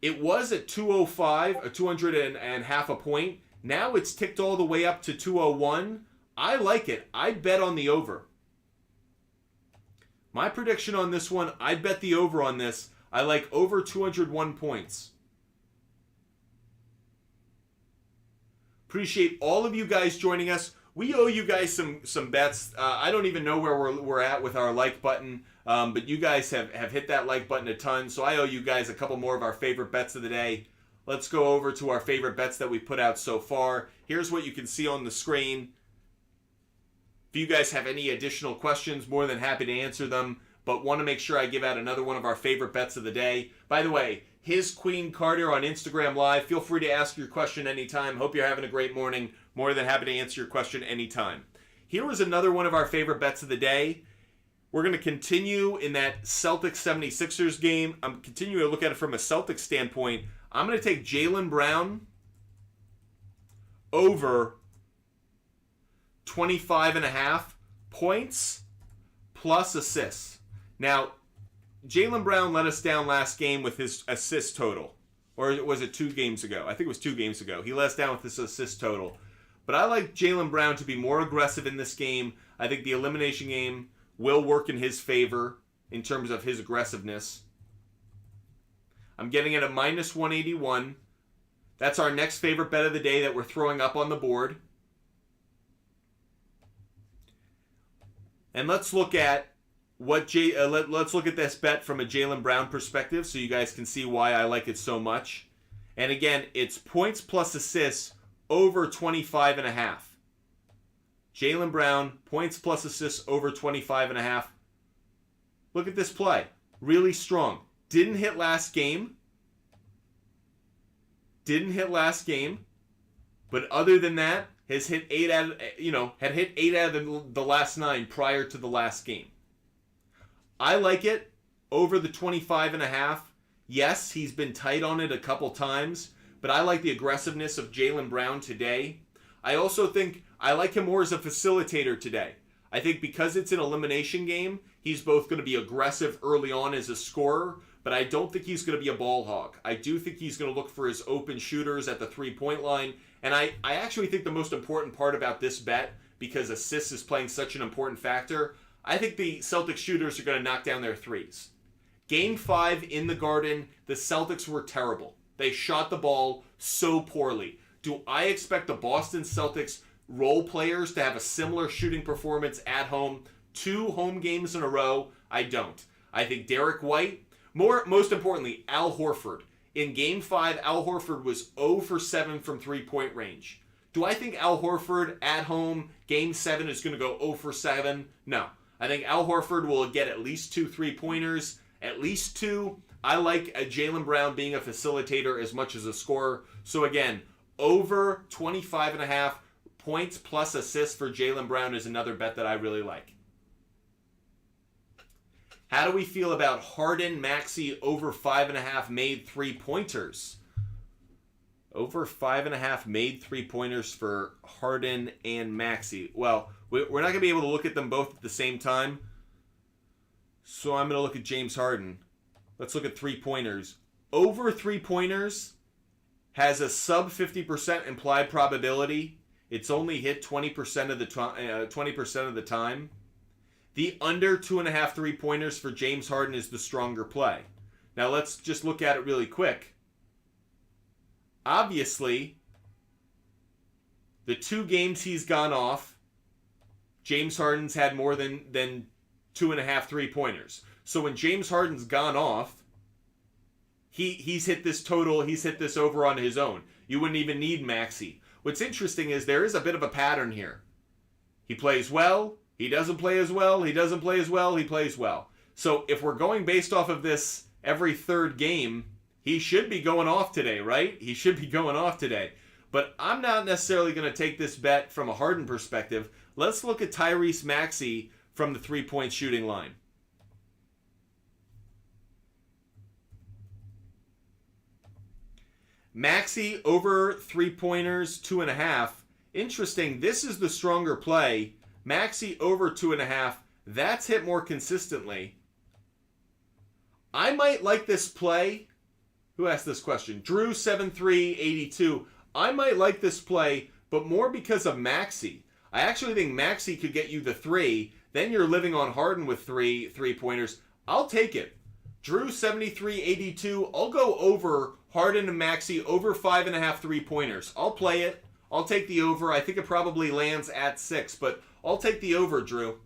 It was at 205, a 200 and half a point. Now it's ticked all the way up to 201. I like it. I'd bet on the over. My prediction on this one, I'd bet the over on this. I like over 201 points. Appreciate all of you guys joining us. We owe you guys some bets. I don't even know where we're at with our like button, but you guys have hit that like button a ton, so I owe you guys a couple more of our favorite bets of the day. Let's go over to our favorite bets that we put out so far. Here's what you can see on the screen. If you guys have any additional questions, more than happy to answer them, but want to make sure I give out another one of our favorite bets of the day. By the way, His Queen Carter on Instagram Live. Feel free to ask your question anytime. Hope you're having a great morning. More than happy to answer your question anytime. Here was another one of our favorite bets of the day. We're going to continue in that Celtics 76ers game. I'm continuing to look at it from a Celtics standpoint. I'm going to take Jaylen Brown over 25.5 points plus assists. Now, Jaylen Brown let us down last game with his assist total. Or was it 2 games ago? I think it was 2 games ago. He let us down with his assist total. But I like Jaylen Brown to be more aggressive in this game. I think the elimination game will work in his favor in terms of his aggressiveness. I'm getting it at minus 181. That's our next favorite bet of the day that we're throwing up on the board. And let's look at let's look at this bet from a Jaylen Brown perspective so you guys can see why I like it so much. And again, it's points plus assists over 25.5. Jaylen Brown, points plus assists over 25.5. Look at this play. Really strong. Didn't hit last game. But other than that, has hit 8 out of, had hit 8 out of the last 9 prior to the last game. I like it over the 25.5. Yes, he's been tight on it a couple times, but I like the aggressiveness of Jaylen Brown today. I also think I like him more as a facilitator today. I think because it's an elimination game, he's both going to be aggressive early on as a scorer, but I don't think he's going to be a ball hog. I do think he's going to look for his open shooters at the three-point line, and I actually think the most important part about this bet, because assists is playing such an important factor, I think the Celtics shooters are going to knock down their threes. Game 5 in the Garden, the Celtics were terrible. They shot the ball so poorly. Do I expect the Boston Celtics role players to have a similar shooting performance at home 2 home games in a row? I don't. I think Derek White, most importantly, Al Horford. In Game 5, Al Horford was 0 for 7 from three-point range. Do I think Al Horford at home, Game 7, is going to go 0 for 7? No. I think Al Horford will get at least 2 3-pointers. At least 2. I like Jaylen Brown being a facilitator as much as a scorer. So again, over 25.5 points plus assists for Jaylen Brown is another bet that I really like. How do we feel about Harden, Maxey over 5.5 made 3-pointers? Over 5.5 made 3-pointers for Harden and Maxey. Well, we're not going to be able to look at them both at the same time. So I'm going to look at James Harden. Let's look at 3-pointers. Over 3-pointers has a sub 50% implied probability. It's only hit 20% of the 20% of the time. The under 2.5 3-pointers for James Harden is the stronger play. Now let's just look at it really quick. Obviously, the 2 games he's gone off, James Harden's had more than 2.5 3-pointers. So when James Harden's gone off, he's hit this total, he's hit this over on his own. You wouldn't even need Maxey. What's interesting is there is a bit of a pattern here. He plays well, he doesn't play as well, he doesn't play as well, he plays well. So if we're going based off of this every 3rd game, he should be going off today, right? He should be going off today. But I'm not necessarily going to take this bet from a Harden perspective. Let's look at Tyrese Maxey from the 3-point shooting line. Maxey over 3-pointers, 2.5. Interesting, this is the stronger play. Maxey over 2.5. That's hit more consistently. I might like this play. Who asked this question? Drew 7382. I might like this play, but more because of Maxey. I actually think Maxey could get you the 3. Then you're living on Harden with 3-pointers. I'll take it. Drew 7382. I'll go over Harden and Maxey over 5.5 3-pointers. I'll play it. I'll take the over. I think it probably lands at 6, but I'll take the over, Drew.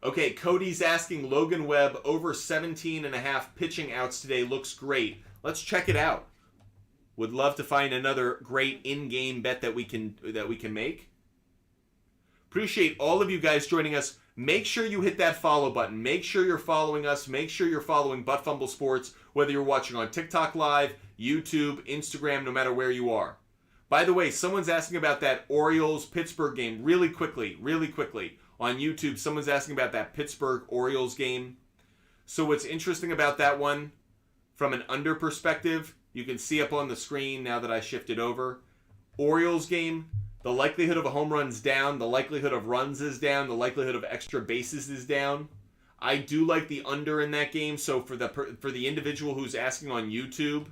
Okay, Cody's asking Logan Webb over 17.5 pitching outs today. Looks great. Let's check it out. Would love to find another great in-game bet that we can make. Appreciate all of you guys joining us. Make sure you hit that follow button. Make sure you're following us. Make sure you're following Butt Fumble Sports, whether you're watching on TikTok Live, YouTube, Instagram, no matter where you are. By the way, someone's asking about that Orioles-Pittsburgh game really quickly. On YouTube, someone's asking about that Pittsburgh-Orioles game. So what's interesting about that one, from an under perspective, you can see up on the screen now that I shifted over. Orioles game, the likelihood of a home run's down, the likelihood of runs is down, the likelihood of extra bases is down. I do like the under in that game. So for the individual who's asking on YouTube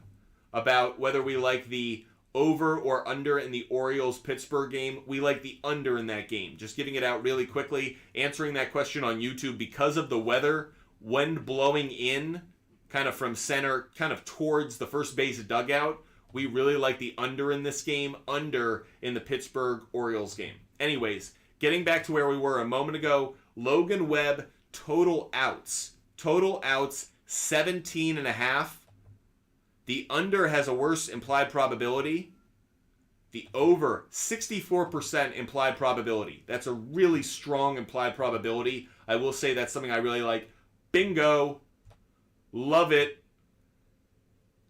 about whether we like the over or under in the Orioles-Pittsburgh game, we like the under in that game. Just giving it out really quickly, answering that question on YouTube because of the weather, wind blowing in kind of from center, kind of towards the first base dugout. We really like the under in this game, under in the Pittsburgh-Orioles game. Anyways, getting back to where we were a moment ago, Logan Webb, total outs, 17.5. The under has a worse implied probability. The over, 64% implied probability. That's a really strong implied probability. I will say that's something I really like. Bingo. Love it.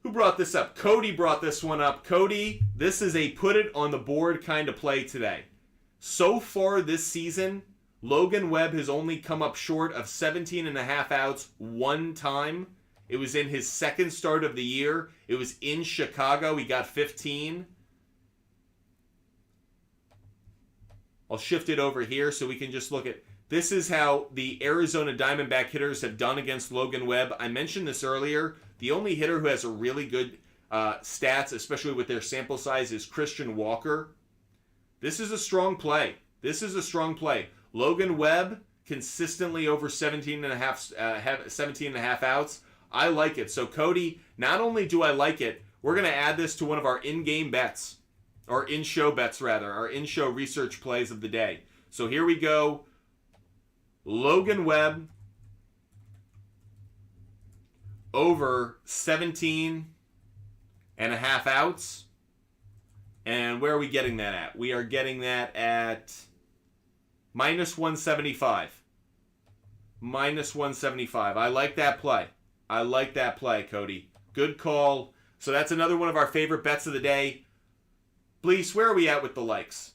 Who brought this up? Cody brought this one up. Cody, this is a put it on the board kind of play today. So far this season, Logan Webb has only come up short of 17.5 outs one time. It was in his second start of the year. It was in Chicago. He got 15. I'll shift it over here so we can just look at... This is how the Arizona Diamondback hitters have done against Logan Webb. I mentioned this earlier. The only hitter who has a really good stats, especially with their sample size, is Christian Walker. This is a strong play. Logan Webb consistently over 17.5 outs. I like it. So Cody, not only do I like it, we're going to add this to one of our in-game bets, or in-show bets rather, our in-show research plays of the day. So here we go. Logan Webb over 17.5 outs. And where are we getting that at? We are getting that at minus 175. Minus 175. I like that play. Cody. Good call. So that's another one of our favorite bets of the day. Blease, where are we at with the likes?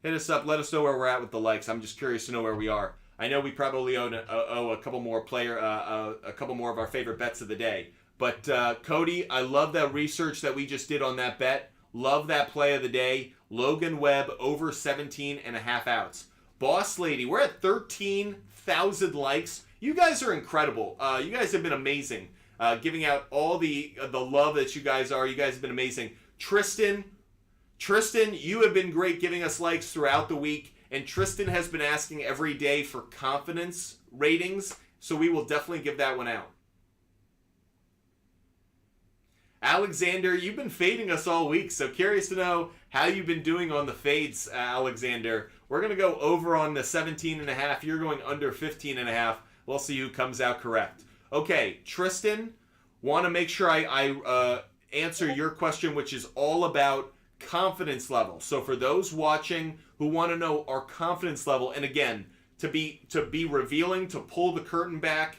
Hit us up. Let us know where we're at with the likes. I'm just curious to know where we are. I know we probably owe a couple more a couple more of our favorite bets of the day. But Cody, I love that research that we just did on that bet. Love that play of the day. Logan Webb over 17.5 outs. Boss Lady, we're at 13,000 likes. You guys are incredible. You guys have been amazing. Giving out all the love that you guys are. You guys have been amazing. Tristan, you have been great giving us likes throughout the week. And Tristan has been asking every day for confidence ratings. So we will definitely give that one out. Alexander, you've been fading us all week, so curious to know how you've been doing on the fades, Alexander. We're going to go over on the 17.5. You're going under 15.5. We'll see who comes out correct. Okay, Tristan, want to make sure I answer your question, which is all about confidence level. So for those watching who want to know our confidence level, and again, to be revealing, to pull the curtain back,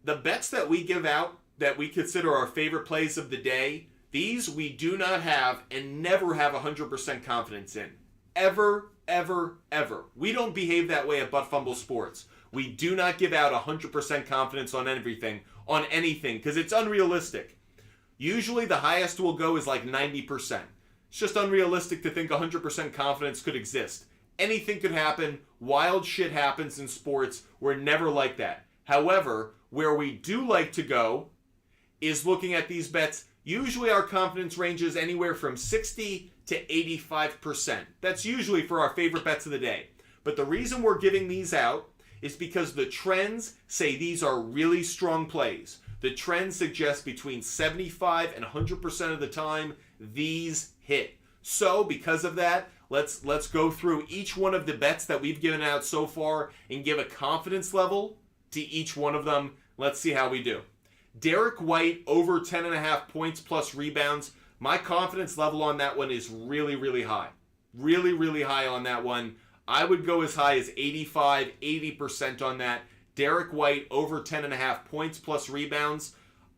the bets that we give out that we consider our favorite plays of the day, these we do not have and never have 100% confidence in. Ever, ever, ever. We don't behave that way at Butt Fumble Sports. We do not give out 100% confidence on anything, because it's unrealistic. Usually the highest we'll go is like 90%. It's just unrealistic to think 100% confidence could exist. Anything could happen. Wild shit happens in sports. We're never like that. However, where we do like to go is looking at these bets. Usually our confidence range is anywhere from 60 to 85%. That's usually for our favorite bets of the day. But the reason we're giving these out is because the trends say these are really strong plays. The trends suggest between 75 and 100% of the time these hit. So because of that, let's go through each one of the bets that we've given out so far and give a confidence level to each one of them. Let's see how we do. Derek White over 10.5 points plus rebounds. My confidence level on that one is really, really high. Really, really high on that one. I would go as high as 85, 80% on that. Derek White over 10.5 points plus rebounds.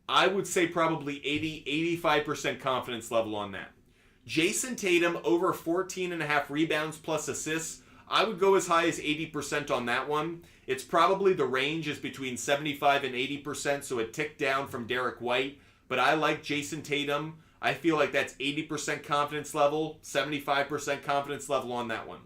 I would say probably 80, 85% confidence level on that. Jason Tatum over 14.5 rebounds plus assists. I would go as high as 80% on that one. It's probably the range is between 75 and 80%, so a tick down from Derek White. But I like Jason Tatum. I feel like that's 80% confidence level, 75% confidence level on that one.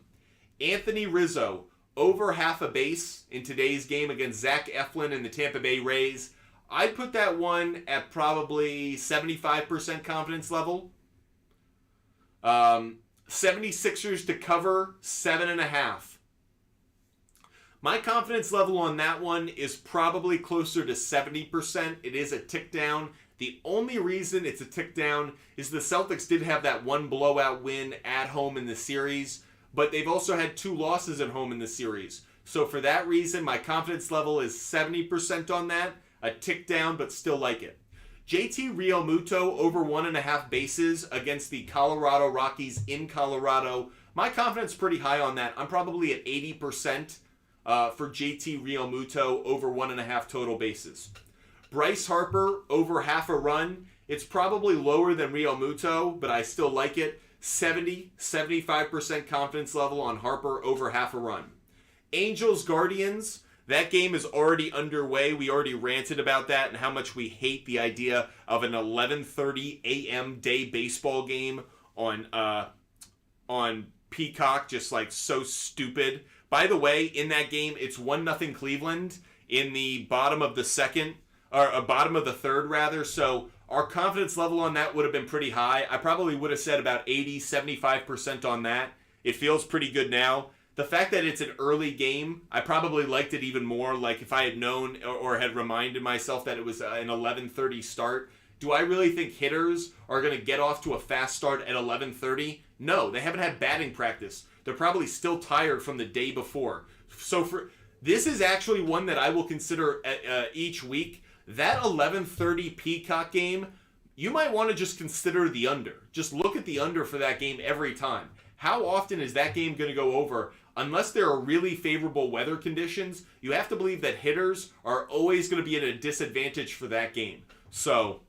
Anthony Rizzo, over half a base in today's game against Zach Eflin and the Tampa Bay Rays. I'd put that one at probably 75% confidence level. 76ers to cover 7.5. My confidence level on that one is probably closer to 70%. It is a tick down. The only reason it's a tick down is the Celtics did have that one blowout win at home in the series, but they've also had 2 losses at home in the series. So for that reason, my confidence level is 70% on that. A tick down, but still like it. JT Realmuto over 1.5 bases against the Colorado Rockies in Colorado. My confidence is pretty high on that. I'm probably at 80% for JT Realmuto over 1.5 total bases. Bryce Harper over half a run. It's probably lower than Realmuto, but I still like it. 75% confidence level on Harper over half a run. Angels Guardians. That game is already underway. We already ranted about that and how much we hate the idea of an 11:30 a.m. day baseball game on Peacock. Just like so stupid. By the way, in that game, it's 1-0 Cleveland in the bottom of the second, or bottom of the third rather. So our confidence level on that would have been pretty high. I probably would have said about 80, 75% on that. It feels pretty good now. The fact that it's an early game, I probably liked it even more. Like if I had known or had reminded myself that it was an 11:30 start. Do I really think hitters are going to get off to a fast start at 11:30? No, they haven't had batting practice. They're probably still tired from the day before. So this is actually one that I will consider each week. That 11:30 Peacock game, you might want to just consider the under. Just look at the under for that game every time. How often is that game going to go over? Unless there are really favorable weather conditions, you have to believe that hitters are always going to be at a disadvantage for that game. So,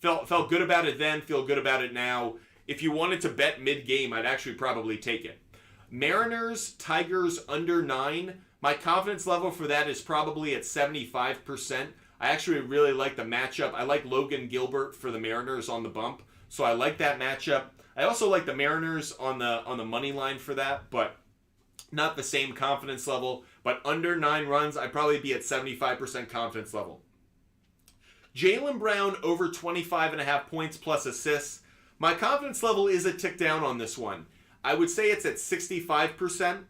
felt good about it then, feel good about it now. If you wanted to bet mid-game, I'd actually probably take it. Mariners, Tigers under 9. My confidence level for that is probably at 75%. I actually really like the matchup. I like Logan Gilbert for the Mariners on the bump, so I like that matchup. I also like the Mariners on the money line for that, but not the same confidence level. But under 9 runs, I'd probably be at 75% confidence level. Jaylen Brown over 25.5 points plus assists. My confidence level is a tick down on this one. I would say it's at 65%.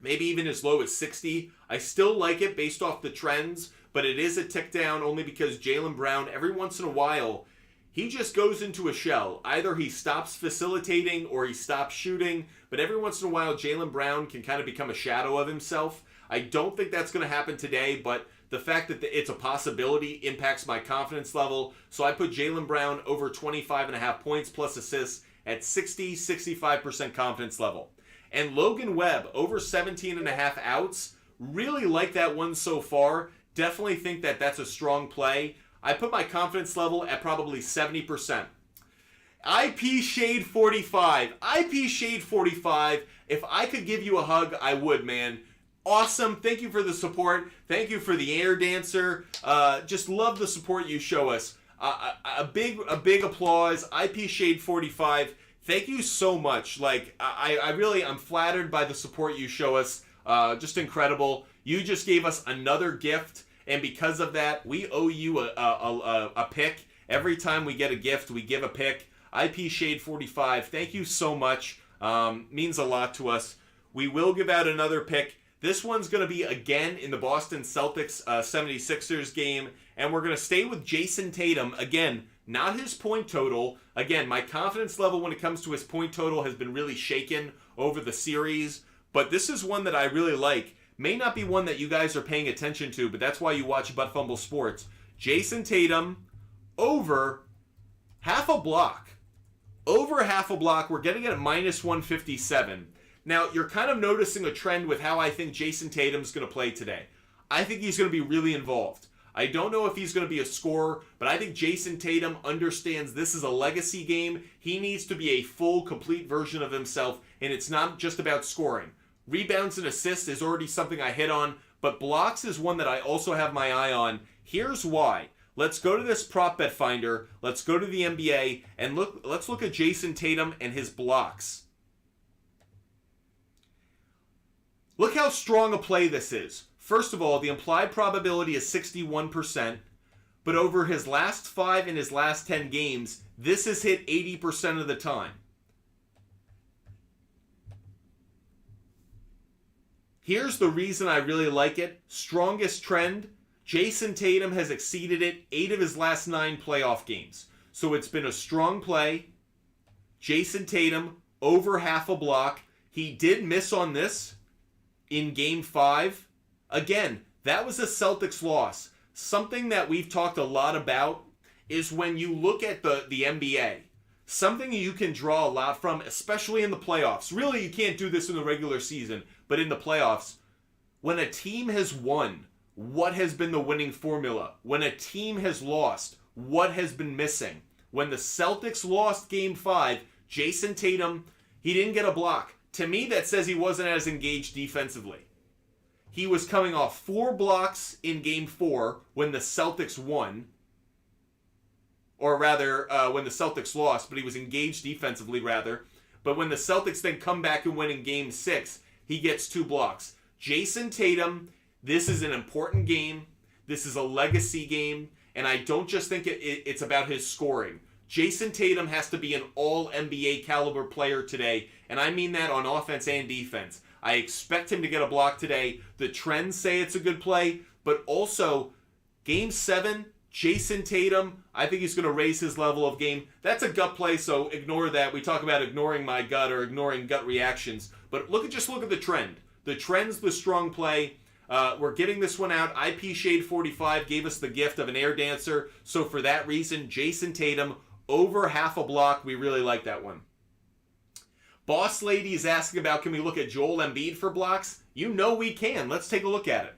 maybe even as low as 60. I still like it based off the trends, but it is a tick down only because Jaylen Brown, every once in a while, he just goes into a shell. Either he stops facilitating or he stops shooting, but every once in a while, Jaylen Brown can kind of become a shadow of himself. I don't think that's going to happen today, but the fact that it's a possibility impacts my confidence level. So I put Jaylen Brown over 25.5 points plus assists at 65% confidence level. And Logan Webb over 17.5 outs. Really like that one so far. Definitely think that that's a strong play. I put my confidence level at probably 70%. IP Shade 45. IP Shade 45. If I could give you a hug, I would, man. Awesome. Thank you for the support. Thank you for the air dancer. Just love the support you show us. A big applause. IP Shade 45. Thank you so much. Like, I'm flattered by the support you show us. Just incredible. You just gave us another gift, and because of that, we owe you a pick. Every time we get a gift, we give a pick. IP Shade 45, thank you so much. Means a lot to us. We will give out another pick. This one's going to be again in the Boston Celtics 76ers game, and we're going to stay with Jason Tatum. Again, not his point total. Again, my confidence level when it comes to his point total has been really shaken over the series, but this is one that I really like. May not be one that you guys are paying attention to, but that's why you watch Butt Fumble Sports. Jason Tatum over half a block. Over half a block. We're getting it at minus 157. Now, you're kind of noticing a trend with how I think Jason Tatum's going to play today. I think he's going to be really involved. I don't know if he's going to be a scorer, but I think Jason Tatum understands this is a legacy game. He needs to be a full, complete version of himself, and it's not just about scoring. Rebounds and assists is already something I hit on, but blocks is one that I also have my eye on. Here's why. Let's go to this prop bet finder. Let's go to the NBA, and let's look at Jason Tatum and his blocks. Look how strong a play this is. First of all, the implied probability is 61%, but over his last 5 and his last 10 games, this has hit 80% of the time. Here's the reason I really like it. Strongest trend, Jason Tatum has exceeded it 8 of his last 9 playoff games. So it's been a strong play. Jason Tatum, over half a block. He did miss on this in Game 5. Again, that was a Celtics loss. Something that we've talked a lot about is when you look at the NBA, something you can draw a lot from, especially in the playoffs. Really, you can't do this in the regular season, but in the playoffs, when a team has won, what has been the winning formula? When a team has lost, what has been missing? When the Celtics lost Game 5, Jason Tatum, he didn't get a block. To me, that says he wasn't as engaged defensively. He was coming off 4 blocks in Game 4 when the Celtics won. Or rather, when the Celtics lost, but he was engaged defensively, rather. But when the Celtics then come back and win in Game 6, he gets 2 blocks. Jason Tatum, this is an important game. This is a legacy game. And I don't just think it's about his scoring. Jason Tatum has to be an all-NBA caliber player today. And I mean that on offense and defense. I expect him to get a block today. The trends say it's a good play. But also, Game 7, Jason Tatum, I think he's going to raise his level of game. That's a gut play, so ignore that. We talk about ignoring my gut or ignoring gut reactions. But just look at the trend. The trend's the strong play. We're giving this one out. IP Shade 45 gave us the gift of an air dancer. So for that reason, Jason Tatum, over half a block. We really like that one. Boss Lady is asking about, can we look at Joel Embiid for blocks? You know we can. Let's take a look at it.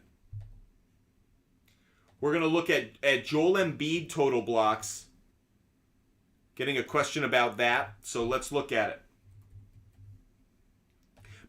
We're going to look at Joel Embiid total blocks. Getting a question about that, so let's look at it.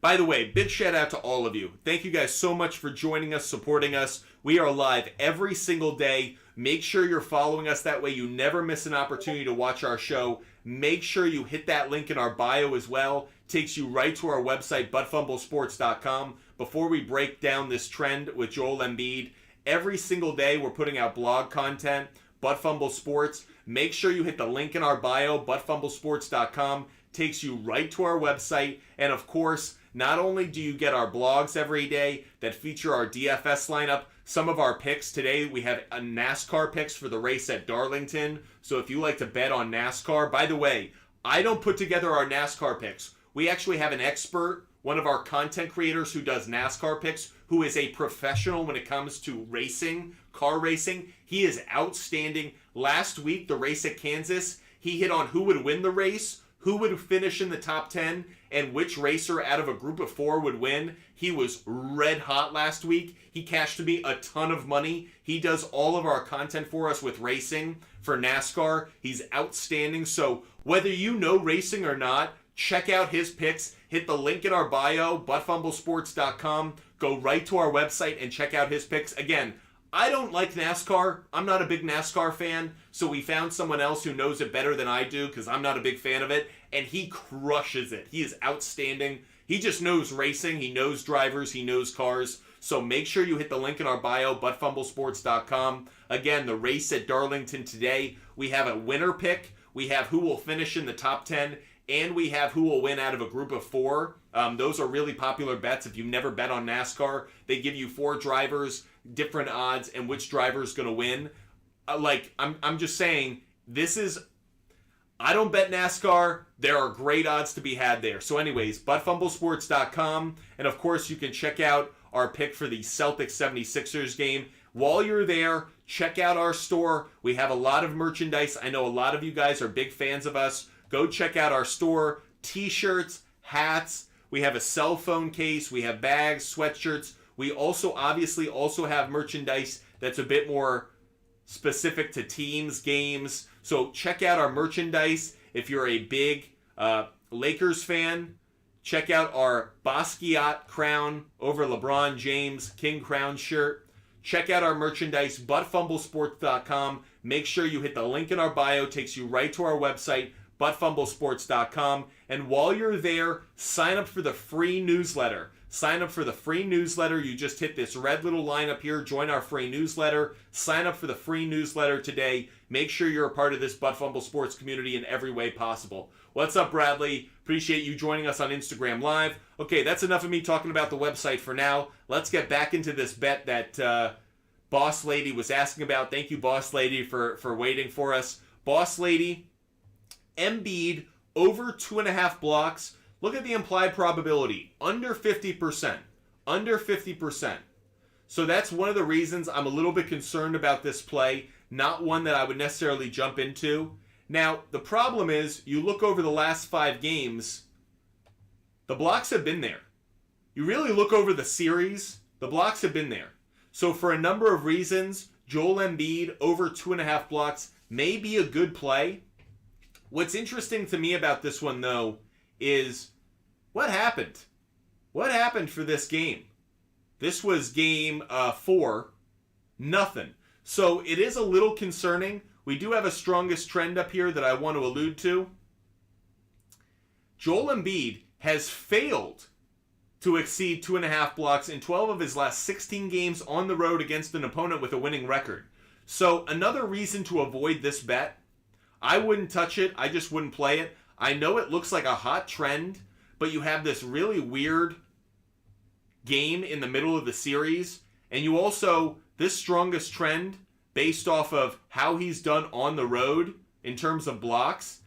By the way, big shout out to all of you. Thank you guys so much for joining us, supporting us. We are live every single day. Make sure you're following us. That way you never miss an opportunity to watch our show. Make sure you hit that link in our bio as well. Takes you right to our website, buttfumblesports.com. Before we break down this trend with Joel Embiid, every single day we're putting out blog content, Butt Fumble Sports. Make sure you hit the link in our bio, buttfumblesports.com. Takes you right to our website. And of course, not only do you get our blogs every day that feature our DFS lineup, some of our picks today, we have a NASCAR picks for the race at Darlington. So if you like to bet on NASCAR, by the way, I don't put together our NASCAR picks. We actually have an expert, one of our content creators who does NASCAR picks, who is a professional when it comes to racing, car racing. He is outstanding. Last week, the race at Kansas, he hit on who would win the race, who would finish in the top 10, and which racer out of a group of 4 would win. He was red hot last week. He cashed me a ton of money. He does all of our content for us with racing for NASCAR. He's outstanding. So whether you know racing or not, check out his picks. Hit the link in our bio, buttfumblesports.com. Go right to our website and check out his picks. Again, I don't like NASCAR. I'm not a big NASCAR fan, so we found someone else who knows it better than I do because I'm not a big fan of it, and he crushes it. He is outstanding. He just knows racing. He knows drivers. He knows cars. So make sure you hit the link in our bio, buttfumblesports.com. Again, the race at Darlington today, we have a winner pick. We have who will finish in the top 10, and we have who will win out of a group of 4. Those are really popular bets. If you've never bet on NASCAR, they give you 4 drivers, different odds, and which driver is going to win. I'm just saying, I don't bet NASCAR. There are great odds to be had there. So anyways, buttfumblesports.com. And of course, you can check out our pick for the Celtics 76ers game. While you're there, check out our store. We have a lot of merchandise. I know a lot of you guys are big fans of us. Go check out our store. T-shirts, hats. We have a cell phone case. We have bags, sweatshirts. We obviously have merchandise that's a bit more specific to teams, games. So check out our merchandise. If you're a big Lakers fan, check out our Basquiat crown over LeBron James King crown shirt. Check out our merchandise, buttfumblesports.com. Make sure you hit the link in our bio. It takes you right to our website, buttfumblesports.com. And while you're there, sign up for the free newsletter. Sign up for the free newsletter. You just hit this red little line up here. Join our free newsletter. Sign up for the free newsletter today. Make sure you're a part of this Butt Fumble Sports community in every way possible. What's up, Bradley? Appreciate you joining us on Instagram Live. Okay, that's enough of me talking about the website for now. Let's get back into this bet that Boss Lady was asking about. Thank you, Boss Lady, for waiting for us. Boss Lady, Embiid, over 2.5 blocks. Look at the implied probability. Under 50%. Under 50%. So that's one of the reasons I'm a little bit concerned about this play. Not one that I would necessarily jump into. Now, the problem is, you look over the last 5 games, the blocks have been there. You really look over the series, the blocks have been there. So for a number of reasons, Joel Embiid over 2.5 blocks may be a good play. What's interesting to me about this one, though, is what happened? What happened for this game? This was game 4. Nothing. So it is a little concerning. We do have a strongest trend up here that I want to allude to. Joel Embiid has failed to exceed 2.5 blocks in 12 of his last 16 games on the road against an opponent with a winning record. So another reason to avoid this bet. I wouldn't touch it. I just wouldn't play it. I know it looks like a hot trend, but you have this really weird game in the middle of the series. And you also, this strongest trend, based off of how he's done on the road in terms of blocks,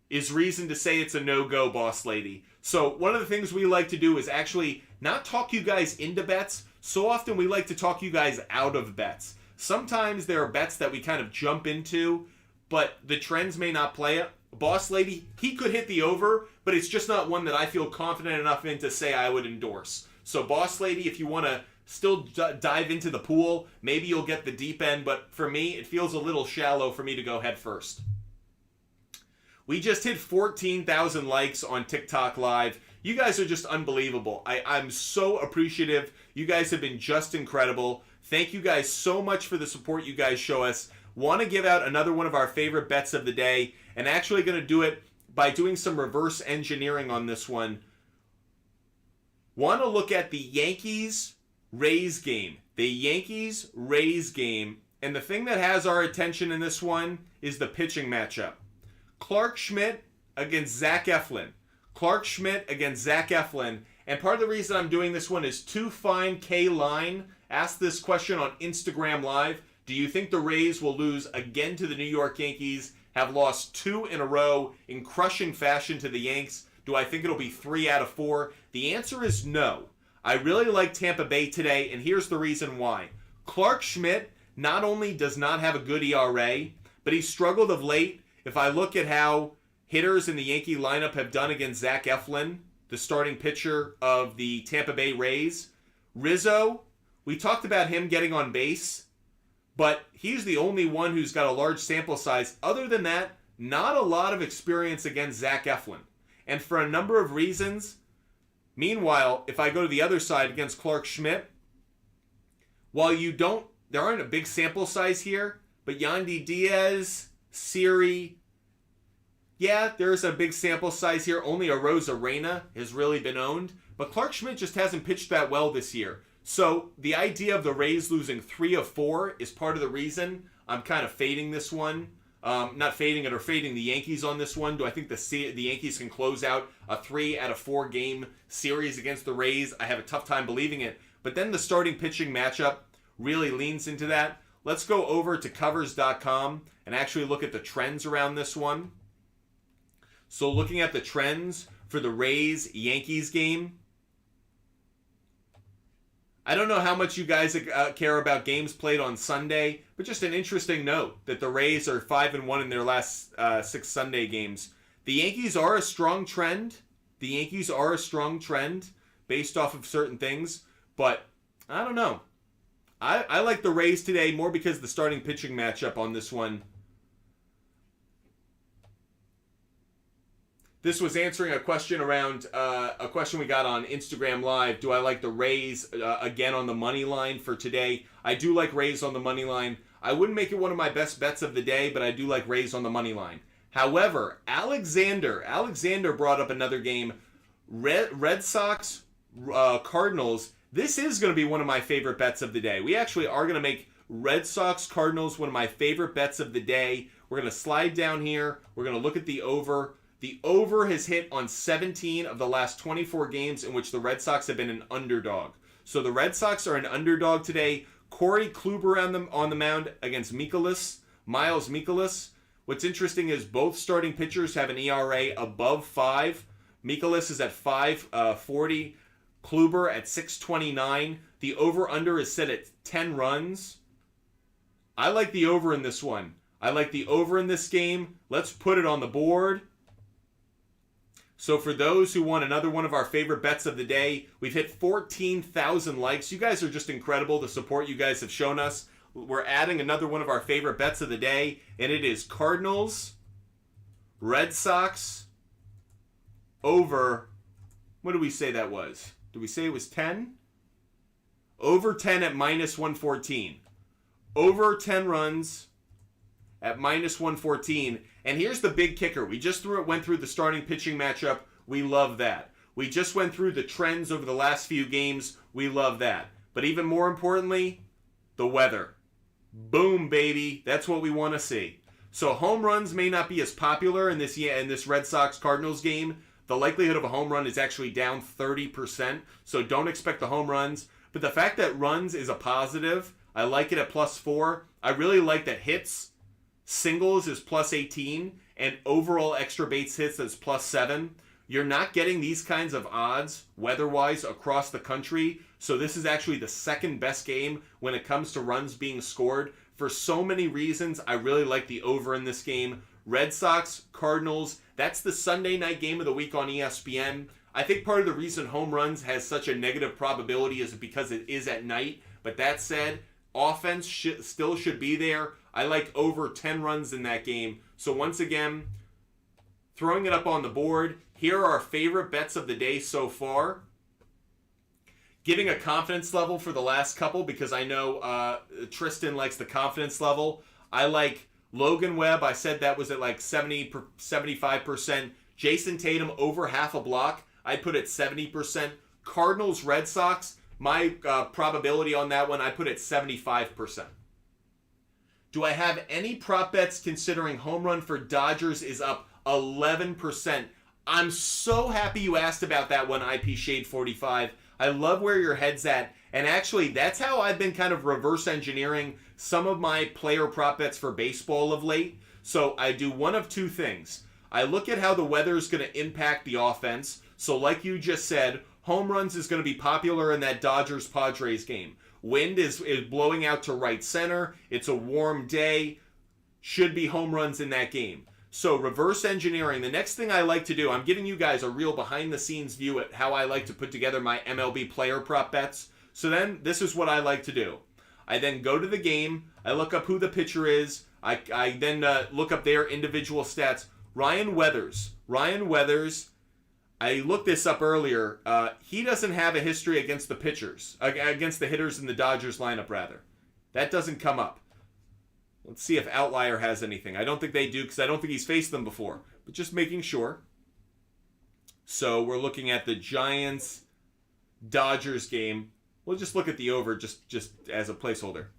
is reason to say it's a no-go, Boss Lady. So one of the things we like to do is actually not talk you guys into bets. So often we like to talk you guys out of bets. Sometimes there are bets that we kind of jump into, but the trends may not play it. Boss Lady, he could hit the over, but it's just not one that I feel confident enough in to say I would endorse. So Boss Lady, if you want to still dive into the pool, maybe you'll get the deep end, but for me, it feels a little shallow for me to go head first. We just hit 14,000 likes on TikTok Live. You guys are just unbelievable. I'm so appreciative. You guys have been just incredible. Thank you guys so much for the support you guys show us. Want to give out another one of our favorite bets of the day, and actually going to do it by doing some reverse engineering on this one. Want to look at the Yankees-Rays game. The Yankees-Rays game. And the thing that has our attention in this one is the pitching matchup. Clark Schmidt against Zach Eflin. Clark Schmidt against Zach Eflin. And part of the reason I'm doing this one is Too Fine K Line asked this question on Instagram Live. Do you think the Rays will lose again to the New York Yankees? Have lost 2 in a row in crushing fashion to the Yanks. Do I think it'll be 3 out of 4? The answer is no. I really like Tampa Bay today, and here's the reason why. Clark Schmidt not only does not have a good ERA, but he struggled of late. If I look at how hitters in the Yankee lineup have done against Zach Eflin, the starting pitcher of the Tampa Bay Rays. Rizzo, we talked about him getting on base, but he's the only one who's got a large sample size. Other than that, not a lot of experience against Zach Eflin. And for a number of reasons, meanwhile, if I go to the other side against Clark Schmidt, while there aren't a big sample size here, but Yandy Diaz, Siri, yeah, there's a big sample size here. Only a Rosarena has really been owned. But Clark Schmidt just hasn't pitched that well this year. So the idea of the Rays losing 3 of 4 is part of the reason I'm kind of fading this one. Not fading it or fading the Yankees on this one. Do I think the Yankees can close out a 3 out of 4 game series against the Rays? I have a tough time believing it. But then the starting pitching matchup really leans into that. Let's go over to covers.com and actually look at the trends around this one. So looking at the trends for the Rays-Yankees game, I don't know how much you guys care about games played on Sunday, but just an interesting note that the Rays are 5-1 in their last 6 Sunday games. The Yankees are a strong trend. Based off of certain things, but I don't know. I like the Rays today more because the starting pitching matchup on this one. This was answering a question around a question we got on Instagram Live. Do I like the Rays again on the money line for today? I do like Rays on the money line. I wouldn't make it one of my best bets of the day, but I do like Rays on the money line. However, Alexander brought up another game. Red Sox, Cardinals. This is going to be one of my favorite bets of the day. We actually are going to make Red Sox, Cardinals one of my favorite bets of the day. We're going to slide down here. We're going to look at the over. The over has hit on 17 of the last 24 games in which the Red Sox have been an underdog. So the Red Sox are an underdog today. Corey Kluber on the mound against Miles Mikolas. What's interesting is both starting pitchers have an ERA above 5. Mikolas is at 5.40. Kluber at 6.29. The over-under is set at 10 runs. I like the over in this one. I like the over in this game. Let's put it on the board. So for those who want another one of our favorite bets of the day, we've hit 14,000 likes. You guys are just incredible. The support you guys have shown us. We're adding another one of our favorite bets of the day, and it is Cardinals, Red Sox, over, what did we say that was? Did we say it was 10? Over 10 at minus 114. Over 10 runs at minus 114. And here's the big kicker. We just went through the starting pitching matchup. We love that. We just went through the trends over the last few games. We love that. But even more importantly, the weather. Boom, baby. That's what we want to see. So home runs may not be as popular in this Red Sox-Cardinals game. The likelihood of a home run is actually down 30%. So don't expect the home runs. But the fact that runs is a positive, I like it at +4. I really like that hits, singles is +18, and overall extra base hits is +7. You're not getting these kinds of odds weather-wise across the country, so this is actually the second best game when it comes to runs being scored. For so many reasons, I really like the over in this game. Red Sox, Cardinals, that's the Sunday night game of the week on ESPN. I think part of the reason home runs has such a negative probability is because it is at night, but that said, offense still should be there. I like over 10 runs in that game. So once again, throwing it up on the board, here are our favorite bets of the day so far. Giving a confidence level for the last couple because I know Tristan likes the confidence level. I like Logan Webb. I said that was at like 75%. Jason Tatum over half a block. I put it 70%. Cardinals, Red Sox. My probability on that one, I put it 75%. Do I have any prop bets considering home run for Dodgers is up 11%? I'm so happy you asked about that one, IP Shade 45. I love where your head's at. And actually, that's how I've been kind of reverse engineering some of my player prop bets for baseball of late. So I do one of two things. I look at how the weather is going to impact the offense. So like you just said, home runs is going to be popular in that Dodgers-Padres game. Wind is blowing out to right center. It's a warm day. Should be home runs in that game. So reverse engineering, the next thing I like to do, I'm giving you guys a real behind-the-scenes view at how I like to put together my MLB player prop bets. So then this is what I like to do. I then go to the game. I look up who the pitcher is. I then look up their individual stats. Ryan Weathers, I looked this up earlier. He doesn't have a history against the pitchers, against the hitters in the Dodgers lineup, rather. That doesn't come up. Let's see if Outlier has anything. I don't think they do because I don't think he's faced them before. But just making sure. So we're looking at the Giants-Dodgers game. We'll just look at the over just as a placeholder.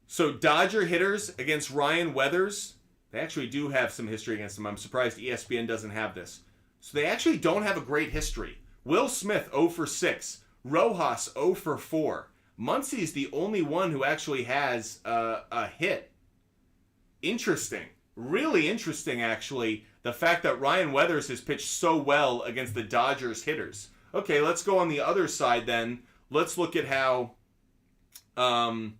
So Dodger hitters against Ryan Weathers. They actually do have some history against them. I'm surprised ESPN doesn't have this. So they actually don't have a great history. Will Smith 0 for 6. Rojas 0 for 4. Muncy's the only one who actually has a hit. Interesting. Really interesting, actually, the fact that Ryan Weathers has pitched so well against the Dodgers hitters. Okay, let's go on the other side then. Let's look at how Tony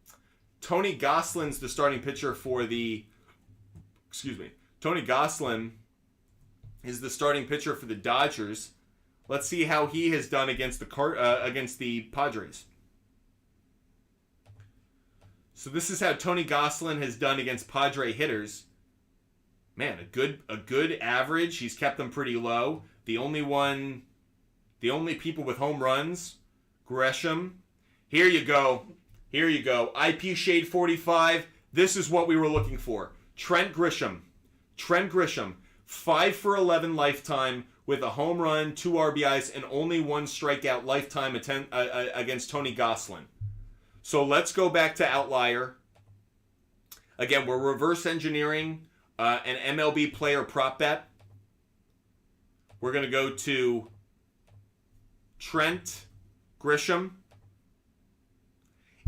Gosselin's the starting pitcher for the... Tony Gonsolin is the starting pitcher for the Dodgers. Let's see how he has done against the Padres. So this is how Tony Gonsolin has done against Padre hitters. Man, a good average. He's kept them pretty low. The only people with home runs, Gresham. Here you go. IP Shade 45. This is what we were looking for. Trent Grisham, 5 for 11 lifetime with a home run, 2 RBIs, and only 1 strikeout lifetime against Tony Gonsolin. So let's go back to Outlier. Again, we're reverse engineering an MLB player prop bet. We're going to go to Trent Grisham.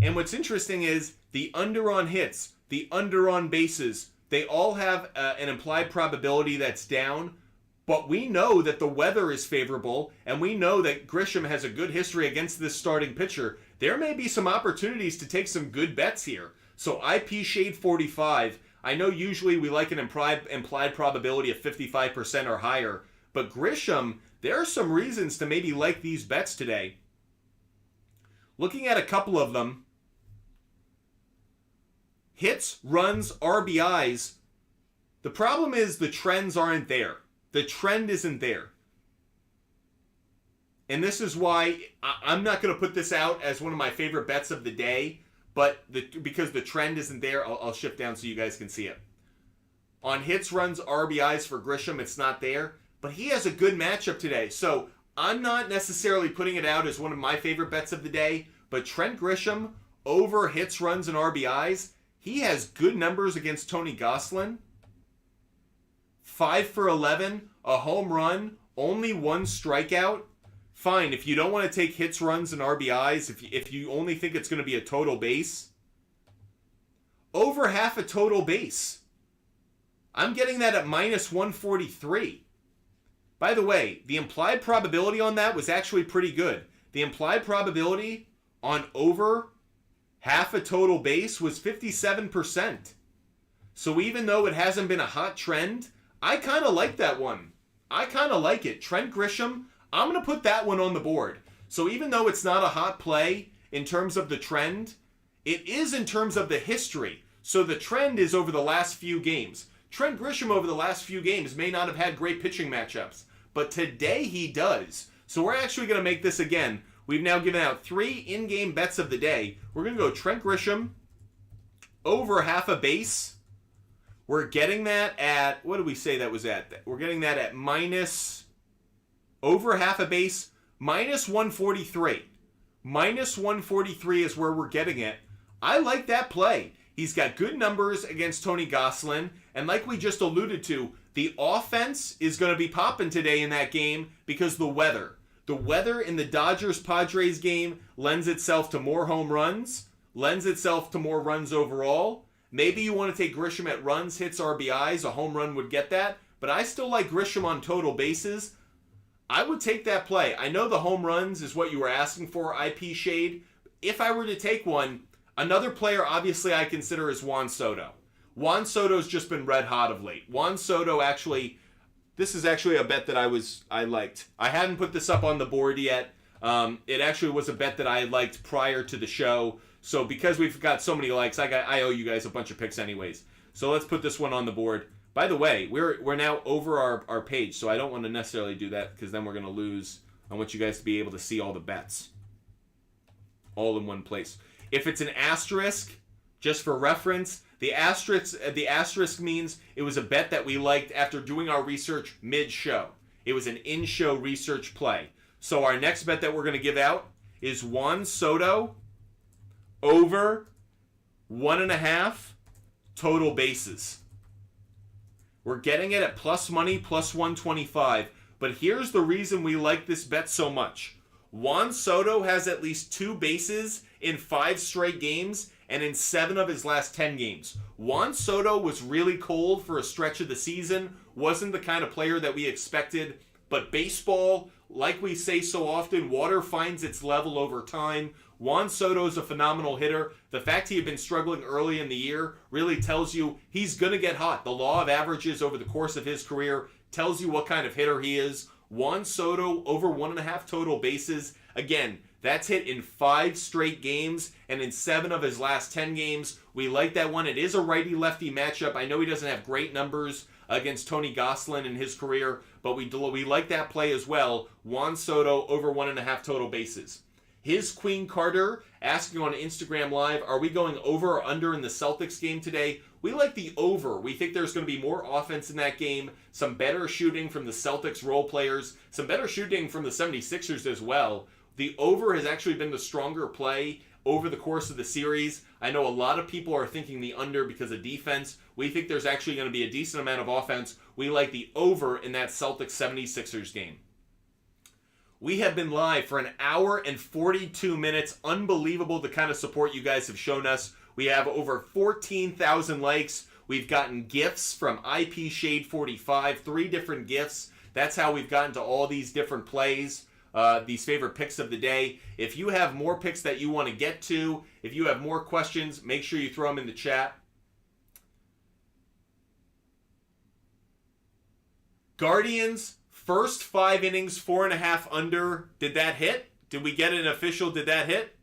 And what's interesting is the under on hits, the under on bases, they all have an implied probability that's down, but we know that the weather is favorable, and we know that Grisham has a good history against this starting pitcher. There may be some opportunities to take some good bets here. So IP Shade 45, I know usually we like an implied probability of 55% or higher, but Grisham, there are some reasons to maybe like these bets today. Looking at a couple of them, hits, runs, RBIs. The problem is the trends aren't there. The trend isn't there. And this is why I'm not going to put this out as one of my favorite bets of the day, but because the trend isn't there, I'll shift down so you guys can see it. On hits, runs, RBIs for Grisham, it's not there, but he has a good matchup today. So I'm not necessarily putting it out as one of my favorite bets of the day, but Trent Grisham over hits, runs, and RBIs, he has good numbers against Tony Gonsolin. 5 for 11, a home run, only 1 strikeout. Fine, if you don't want to take hits, runs, and RBIs, if you only think it's going to be a total base, over half a total base. I'm getting that at minus 143. By the way, the implied probability on that was actually pretty good. The implied probability on over half a total base was 57%. So even though it hasn't been a hot trend, I kind of like that one. I kind of like it. Trent Grisham, I'm going to put that one on the board. So even though it's not a hot play in terms of the trend, it is in terms of the history. So the trend is over the last few games. Trent Grisham over the last few games may not have had great pitching matchups, but today he does. So we're actually going to make this again. We've now given out 3 in-game bets of the day. We're going to go Trent Grisham over half a base. We're getting that at, what did we say that was at? We're getting that at minus, over half a base, minus 143. Minus 143 is where we're getting it. I like that play. He's got good numbers against Tony Gonsolin, and like we just alluded to, The offense is going to be popping today in that game because the weather. The weather in the Dodgers-Padres game lends itself to more home runs, lends itself to more runs overall. Maybe you want to take Grisham at runs, hits, RBIs. A home run would get that. But I still like Grisham on total bases. I would take that play. I know the home runs is what you were asking for, IP Shade. If I were to take one, another player obviously I consider is Juan Soto. Juan Soto's just been red hot of late. Juan Soto actually, this is actually a bet that I liked. I hadn't put this up on the board yet. It actually was a bet that I liked prior to the show. So because we've got so many likes, I owe you guys a bunch of picks anyways. So let's put this one on the board. By the way, we're now over our page, so I don't want to necessarily do that because then we're going to lose. I want you guys to be able to see all the bets all in one place. If it's an asterisk, just for reference, the asterisk means it was a bet that we liked after doing our research mid-show. It was an in-show research play. So our next bet that we're going to give out is Juan Soto over 1.5 total bases. We're getting it at plus money, plus 125. But here's the reason we like this bet so much. Juan Soto has at least 2 bases in 5 straight games and in 7 of his last 10 games. Juan Soto was really cold for a stretch of the season, wasn't the kind of player that we expected, but baseball, like we say so often, water finds its level over time. Juan Soto is a phenomenal hitter. The fact he had been struggling early in the year really tells you he's going to get hot. The law of averages over the course of his career tells you what kind of hitter he is. Juan Soto over 1.5 total bases. Again, that's hit in 5 straight games and in 7 of his last 10 games. We like that one. It is a righty-lefty matchup. I know he doesn't have great numbers against Tony Gonsolin in his career, but we like that play as well. Juan Soto over 1.5 total bases. His Queen Carter asking on Instagram Live, are we going over or under in the Celtics game today? We like the over. We think there's going to be more offense in that game, some better shooting from the Celtics role players, some better shooting from the 76ers as well. The over has actually been the stronger play over the course of the series. I know a lot of people are thinking the under because of defense. We think there's actually going to be a decent amount of offense. We like the over in that Celtics 76ers game. We have been live for 1 hour and 42 minutes. Unbelievable the kind of support you guys have shown us. We have over 14,000 likes. We've gotten gifts from IP Shade 45, 3 different gifts. That's how we've gotten to all these different plays, these favorite picks of the day. If you have more picks that you want to get to, if you have more questions, make sure you throw them in the chat. Guardians, first 5 innings, 4.5 under. Did that hit? Did we get an official? Did that hit?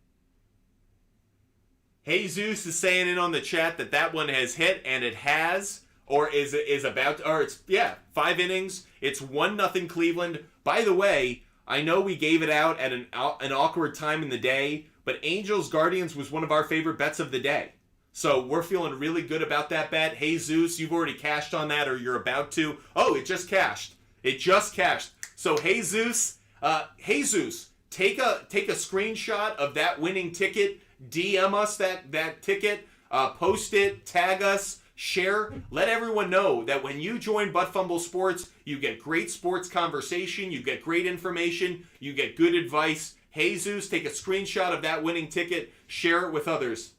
Jesus is saying in on the chat that one has hit, and it has, or is about to, or it's, 5 innings. It's 1-0 Cleveland. By the way, I know we gave it out at an awkward time in the day, but Angels Guardians was one of our favorite bets of the day. So we're feeling really good about that bet. Jesus, you've already cashed on that, or you're about to. Oh, it just cashed. It just cashed. So Jesus, take a screenshot of that winning ticket. DM us that ticket. Post it. Tag us. Share. Let everyone know that when you join Butt Fumble Sports, you get great sports conversation. You get great information. You get good advice. Jesus, take a screenshot of that winning ticket. Share it with others.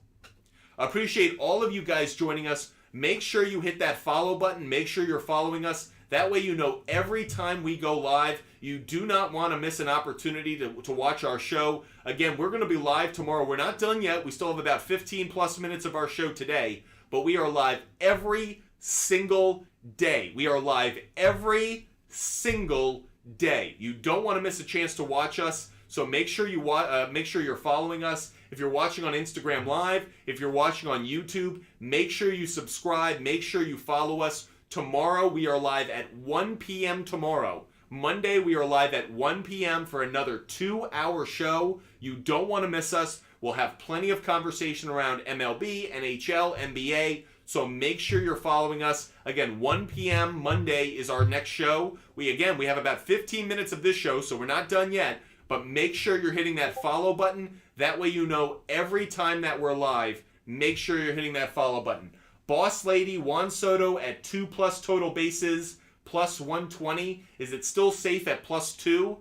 Appreciate all of you guys joining us. Make sure you hit that follow button. Make sure you're following us. That way you know every time we go live. You do not want to miss an opportunity to watch our show. Again, we're going to be live tomorrow. We're not done yet. We still have about 15 plus minutes of our show today. But we are live every single day. We are live every single day. You don't want to miss a chance to watch us. So make sure you're following us. If you're watching on Instagram Live, if you're watching on YouTube, make sure you subscribe. Make sure you follow us. Tomorrow we are live at 1 p.m. tomorrow. Monday we are live at 1 p.m. for another 2-hour show. You don't want to miss us. We'll have plenty of conversation around MLB, NHL, NBA. So make sure you're following us. Again, 1 p.m. Monday is our next show. We have about 15 minutes of this show, so we're not done yet. But make sure you're hitting that follow button. That way you know every time that we're live, make sure you're hitting that follow button. Boss Lady, Juan Soto at 2+ total bases. plus 120. Is it still safe at plus 2?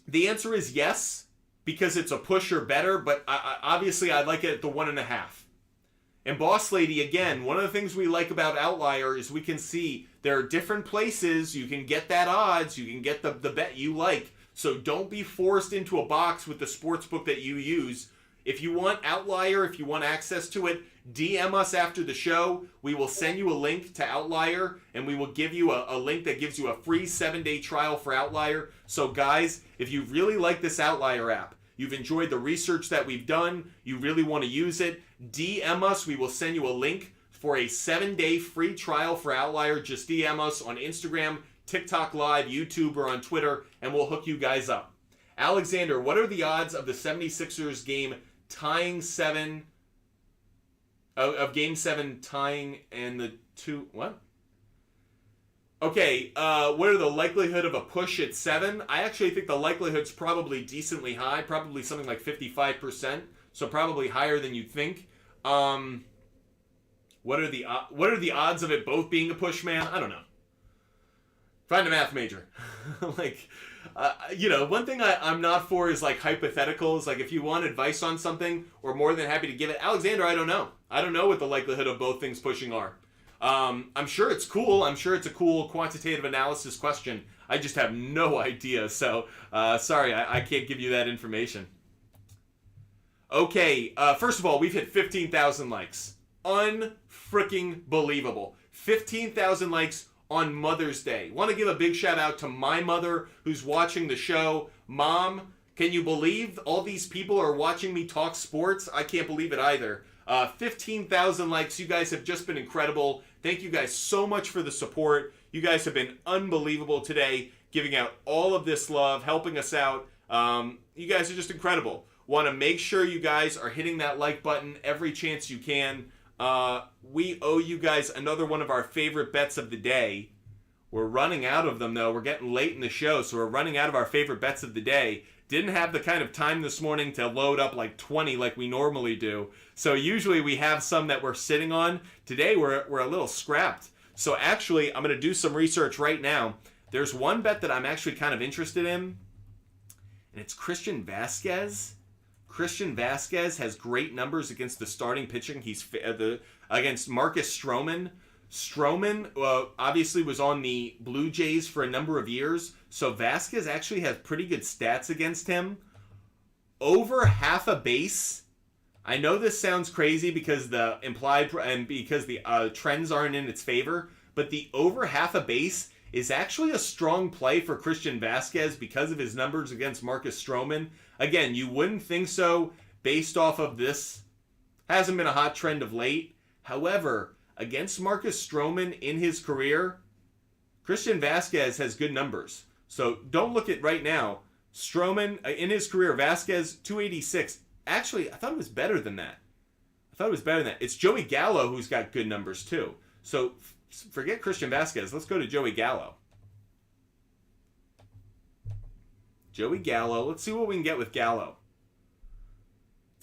The answer is yes, because it's a push or better, but obviously I like it at the 1.5. And Boss Lady, again, one of the things we like about Outlier is we can see there are different places you can get that odds, you can get the bet you like. So don't be forced into a box with the sportsbook that you use. If you want Outlier, if you want access to it, DM us after the show. We will send you a link to Outlier, and we will give you a link that gives you a free 7-day trial for Outlier. So guys, if you really like this Outlier app, you've enjoyed the research that we've done, you really want to use it, DM us. We will send you a link for a 7-day free trial for Outlier. Just DM us on Instagram, TikTok Live, YouTube, or on Twitter, and we'll hook you guys up. Alexander, what are the odds of the 76ers game tying 7... of Game 7 tying and the 2... What? Okay, what are the likelihood of a push at 7? I actually think the likelihood's probably decently high, probably something like 55%, so probably higher than you'd think. What are the odds of it both being a push, man? I don't know. Find a math major. One thing I'm not for is like hypotheticals. Like if you want advice on something, we're more than happy to give it. Alexander, I don't know. I don't know what the likelihood of both things pushing are. I'm sure it's cool. I'm sure it's a cool quantitative analysis question. I just have no idea. So, sorry, I can't give you that information. Okay, first of all, we've hit 15,000 likes. Unfreaking believable. 15,000 likes on Mother's Day. Want to give a big shout out to my mother who's watching the show. Mom, can you believe all these people are watching me talk sports? I can't believe it either. 15,000 likes. You guys have just been incredible. Thank you guys so much for the support. You guys have been unbelievable today, giving out all of this love, helping us out. You guys are just incredible. Want to make sure you guys are hitting that like button every chance you can. We owe you guys another one of our favorite bets of the day. We're running out of them, though. We're getting late in the show, so we're running out of our favorite bets of the day. Didn't have the kind of time this morning to load up like 20 like we normally do. So usually we have some that we're sitting on. Today we're a little scrapped. So actually, I'm going to do some research right now. There's one bet that I'm actually kind of interested in, and it's Christian Vasquez. Christian Vasquez has great numbers against the starting pitching. He's against Marcus Stroman. Stroman obviously was on the Blue Jays for a number of years, so Vasquez actually has pretty good stats against him. Over half a base. I know this sounds crazy because the implied and because the trends aren't in its favor, but the over half a base is actually a strong play for Christian Vasquez because of his numbers against Marcus Stroman. Again, you wouldn't think so based off of this. Hasn't been a hot trend of late. However, against Marcus Stroman in his career, Christian Vasquez has good numbers. So don't look at right now. Stroman, in his career, Vasquez, 286. Actually, I thought it was better than that. It's Joey Gallo who's got good numbers too. So forget Christian Vasquez. Let's go to Joey Gallo. Joey Gallo. Let's see what we can get with Gallo.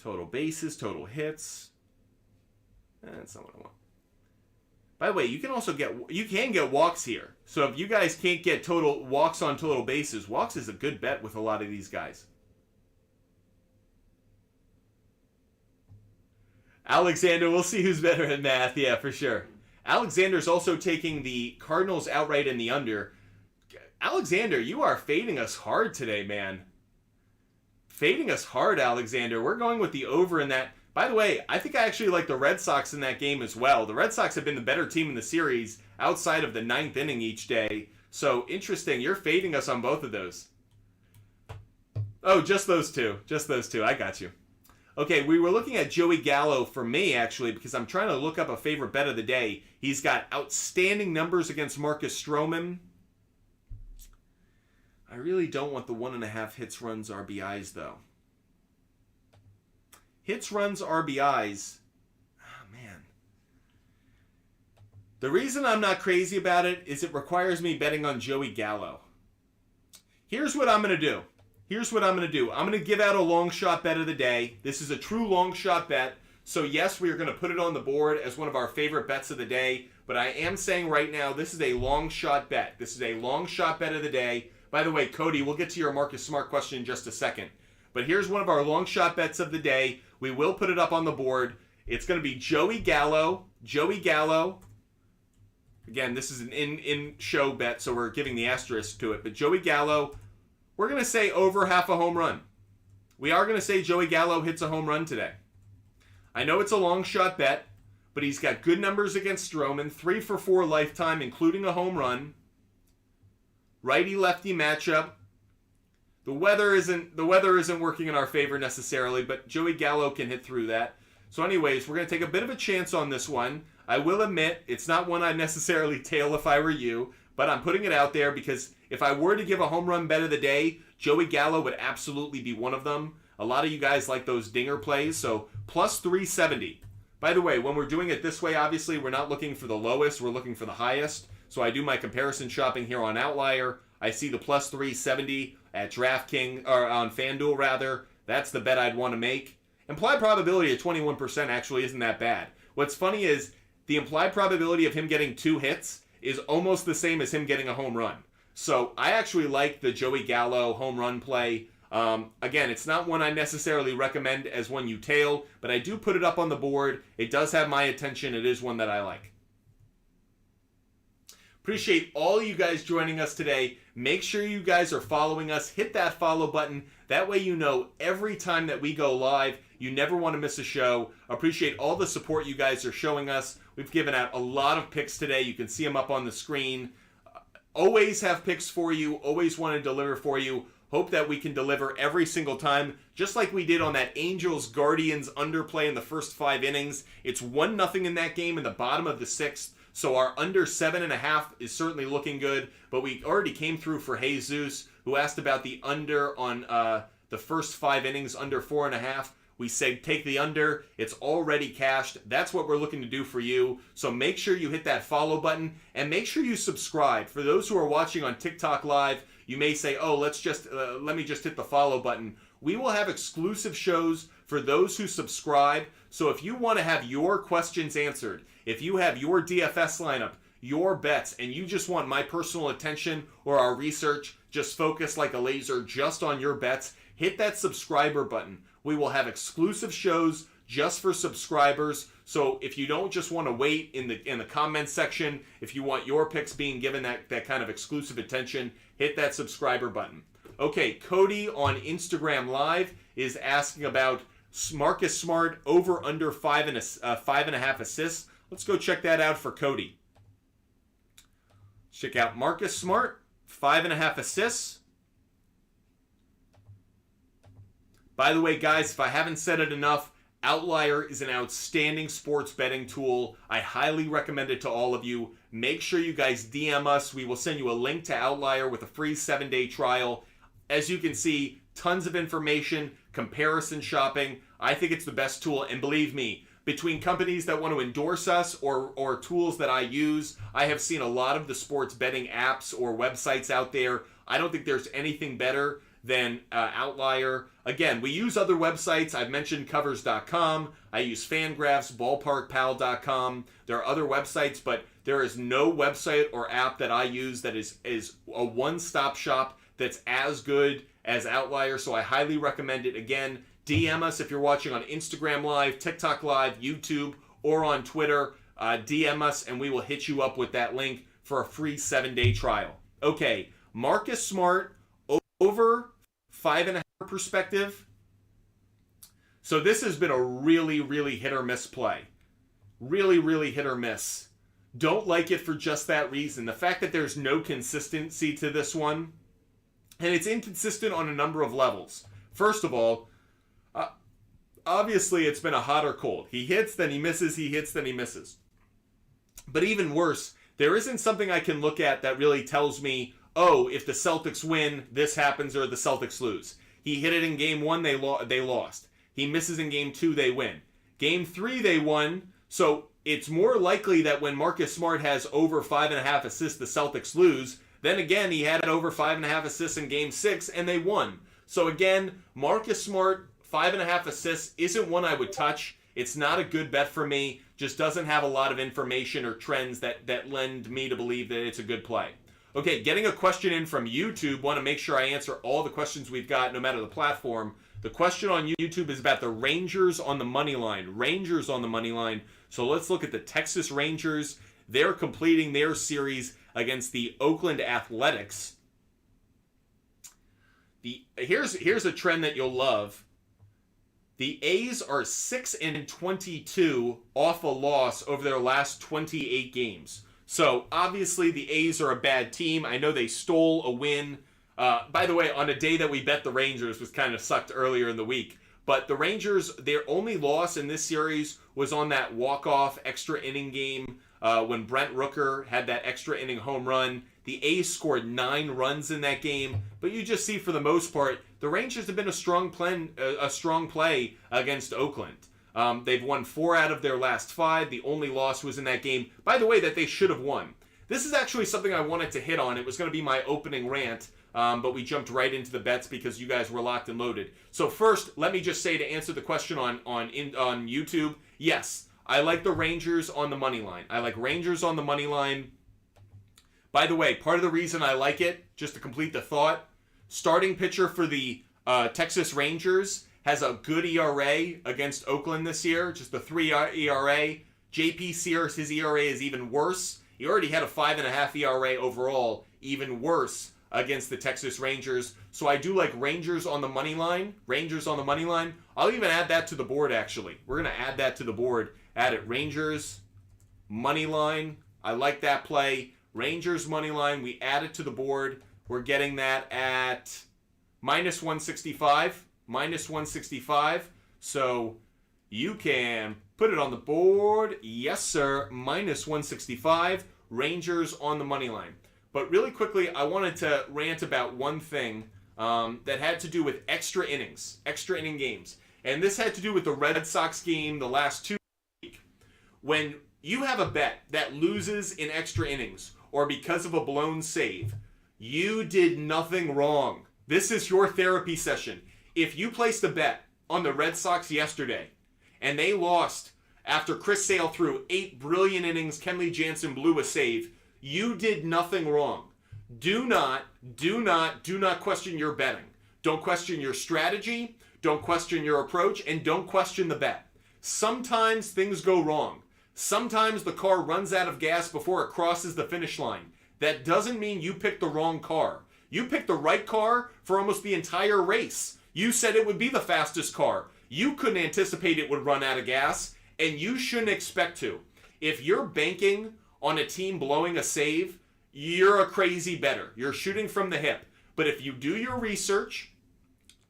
Total bases, total hits. That's not what I want. By the way, you can get walks here. So if you guys can't get total walks on total bases, walks is a good bet with a lot of these guys. Alexander, we'll see who's better at math. Yeah, for sure. Alexander's also taking the Cardinals outright in the under. Alexander, you are fading us hard today, man. Fading us hard, Alexander. We're going with the over in that. By the way, I think I actually like the Red Sox in that game as well. The Red Sox have been the better team in the series outside of the 9th inning each day. So, interesting. You're fading us on both of those. Oh, just those two. I got you. Okay, we were looking at Joey Gallo for me, actually, because I'm trying to look up a favorite bet of the day. He's got outstanding numbers against Marcus Stroman. I really don't want the 1.5 hits, runs, RBIs, though. Hits, runs, RBIs. Oh, man. The reason I'm not crazy about it is it requires me betting on Joey Gallo. Here's what I'm going to do. I'm going to give out a long shot bet of the day. This is a true long shot bet. So yes, we are going to put it on the board as one of our favorite bets of the day. but I am saying right now this is a long shot bet. This is a long shot bet of the day. By the way, Cody, we'll get to your Marcus Smart question in just a second. But here's one of our long shot bets of the day. We will put it up on the board. It's going to be Joey Gallo. Joey Gallo. Again, this is an in-show bet, so we're giving the asterisk to it. But Joey Gallo, we're going to say over half a home run. We are going to say Joey Gallo hits a home run today. I know it's a long shot bet, but he's got good numbers against Stroman, 3 for 4 lifetime, including a home run. Righty-lefty matchup. The weather isn't working in our favor necessarily, but Joey Gallo can hit through that. So anyways, we're going to take a bit of a chance on this one. I will admit, it's not one I'd necessarily tail if I were you, but I'm putting it out there because if I were to give a home run bet of the day, Joey Gallo would absolutely be one of them. A lot of you guys like those dinger plays, so plus 370. By the way, when we're doing it this way, obviously, we're not looking for the lowest, we're looking for the highest. So I do my comparison shopping here on Outlier. I see the plus 370 at DraftKings, or on FanDuel rather. That's the bet I'd want to make. Implied probability of 21% actually isn't that bad. What's funny is the implied probability of him getting 2 hits is almost the same as him getting a home run. So I actually like the Joey Gallo home run play. Again, it's not one I necessarily recommend as one you tail, but I do put it up on the board. It does have my attention. It is one that I like. Appreciate all you guys joining us today. Make sure you guys are following us. Hit that follow button. That way you know every time that we go live. You never want to miss a show. Appreciate all the support you guys are showing us. We've given out a lot of picks today. You can see them up on the screen. Always have picks for you. Always want to deliver for you. Hope that we can deliver every single time, just like we did on that Angels-Guardians underplay in the first 5 innings. It's 1-0 in that game in the bottom of the 6th. So our under 7.5 is certainly looking good, but we already came through for Jesus, who asked about the under on the first 5 innings, under 4.5. We said take the under. It's already cashed. That's what we're looking to do for you. So make sure you hit that follow button and make sure you subscribe. For those who are watching on TikTok Live, you may say, oh, let me just hit the follow button. We will have exclusive shows for those who subscribe. So if you want to have your questions answered, if you have your DFS lineup, your bets, and you just want my personal attention or our research just focused like a laser just on your bets, hit that subscriber button. We will have exclusive shows just for subscribers. So if you don't just want to wait in the comments section, if you want your picks being given that kind of exclusive attention, hit that subscriber button. Okay, Cody on Instagram Live is asking about Marcus Smart over under 5.5 assists. Let's go check that out for Cody. Check out Marcus Smart, 5.5 assists. By the way, guys, if I haven't said it enough, Outlier is an outstanding sports betting tool. I highly recommend it to all of you. Make sure you guys DM us. We will send you a link to Outlier with a free 7-day trial. As you can see, tons of information, comparison shopping. I think it's the best tool, and believe me, between companies that want to endorse us or tools that I use, I have seen a lot of the sports betting apps or websites out there. I don't think there's anything better than Outlier. Again, we use other websites. I've mentioned covers.com. I use Fangraphs, ballparkpal.com. There are other websites, but there is no website or app that I use that is a one-stop shop that's as good as Outlier, so I highly recommend it. Again, DM us if you're watching on Instagram Live, TikTok Live, YouTube, or on Twitter. DM us, and we will hit you up with that link for a free 7-day trial. Okay, Marcus Smart over 5.5 perspective. So this has been a really, really hit or miss play. Really, really hit or miss. Don't like it for just that reason. The fact that there's no consistency to this one, and it's inconsistent on a number of levels. First of all, obviously it's been a hot or cold. He hits, then he misses, he hits, then he misses. But even worse, there isn't something I can look at that really tells me, oh, if the Celtics win, this happens, or the Celtics lose. He hit it in Game 1, they lost. He misses in Game 2, they win. Game 3, they won. So it's more likely that when Marcus Smart has over 5.5 assists, the Celtics lose. Then again, he had over 5.5 assists in Game 6, and they won. So again, Marcus Smart, 5.5 assists isn't one I would touch. It's not a good bet for me. Just doesn't have a lot of information or trends that lend me to believe that it's a good play. Okay, getting a question in from YouTube. Want to make sure I answer all the questions we've got, no matter the platform. The question on YouTube is about the Rangers on the money line. Rangers on the money line. So let's look at the Texas Rangers. They're completing their series against the Oakland Athletics. Here's a trend that you'll love. The A's are 6-22 off a loss over their last 28 games. So obviously the A's are a bad team. I know they stole a win. By the way, on a day that we bet the Rangers was kind of sucked earlier in the week. But the Rangers, their only loss in this series was on that walk-off extra inning game when Brent Rooker had that extra inning home run. The A's scored 9 runs in that game. But you just see, for the most part, the Rangers have been a strong play against Oakland. They've won 4 out of their last 5. The only loss was in that game, by the way, that they should have won. This is actually something I wanted to hit on. It was going to be my opening rant, but we jumped right into the bets because you guys were locked and loaded. So first, let me just say, to answer the question on YouTube, yes, I like the Rangers on the money line. I like Rangers on the money line. By the way, part of the reason I like it, just to complete the thought, starting pitcher for the Texas Rangers has a good ERA against Oakland this year, just a 3 ERA. JP Sears, his ERA is even worse. He already had a 5.5 ERA overall, even worse against the Texas Rangers. So I do like Rangers on the money line. Rangers on the money line. I'll even add that to the board, actually. We're going to add that to the board. Add it. Rangers money line. I like that play. Rangers money line. We add it to the board. We're getting that at minus 165. Minus 165. So you can put it on the board. Yes, sir. Minus 165. Rangers on the money line. But really quickly, I wanted to rant about one thing that had to do with extra innings, extra inning games. And this had to do with the Red Sox game the last 2 weeks. When you have a bet that loses in extra innings or because of a blown save, you did nothing wrong. This is your therapy session. If you placed a bet on the Red Sox yesterday and they lost after Chris Sale threw 8 brilliant innings, Kenley Jansen blew a save, you did nothing wrong. Do not question your betting. Don't question your strategy. Don't question your approach. And don't question the bet. Sometimes things go wrong. Sometimes the car runs out of gas before it crosses the finish line. That doesn't mean you picked the wrong car. You picked the right car for almost the entire race. You said it would be the fastest car. You couldn't anticipate it would run out of gas, and you shouldn't expect to. If you're banking on a team blowing a save, you're a crazy bettor. You're shooting from the hip. But if you do your research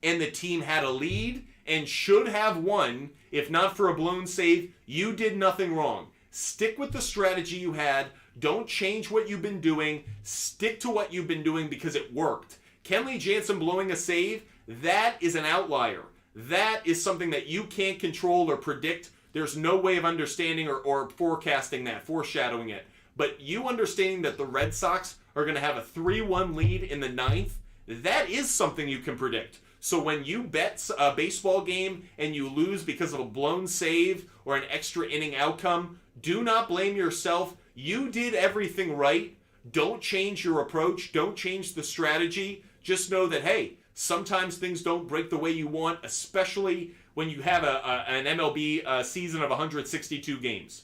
and the team had a lead and should have won, if not for a blown save, you did nothing wrong. Stick with the strategy you had. Don't change what you've been doing. Stick to what you've been doing because it worked. Kenley Jansen blowing a save, that is an outlier. That is something that you can't control or predict. There's no way of understanding or forecasting that, foreshadowing it. But you understanding that the Red Sox are going to have a 3-1 lead in the 9th, that is something you can predict. So when you bet a baseball game and you lose because of a blown save or an extra inning outcome, do not blame yourself. You did everything right. Don't change your approach. Don't change the strategy. Just know that, hey, sometimes things don't break the way you want, especially when you have an MLB season of 162 games.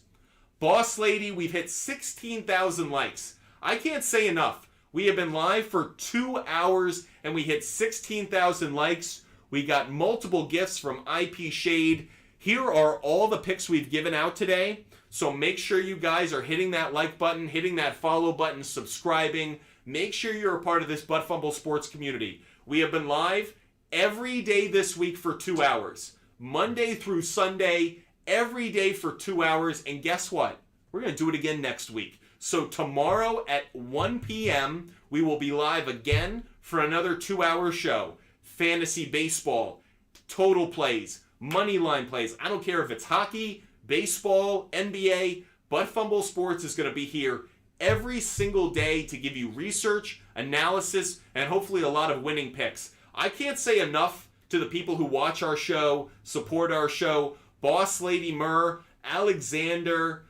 Boss Lady, we've hit 16,000 likes. I can't say enough. We have been live for 2 hours and we hit 16,000 likes. We got multiple gifts from IP Shade. Here are all the picks we've given out today. So make sure you guys are hitting that like button, hitting that follow button, subscribing. Make sure you're a part of this Butt Fumble Sports community. We have been live every day this week for 2 hours. Monday through Sunday, every day for 2 hours. And guess what? We're going to do it again next week. So tomorrow at 1 p.m., we will be live again for another 2-hour show. Fantasy baseball, total plays, money line plays. I don't care if it's hockey, baseball, NBA. Butt Fumble Sports is going to be here every single day to give you research, analysis, and hopefully a lot of winning picks. I can't say enough to the people who watch our show, support our show. Boss Lady Murr, Alexander,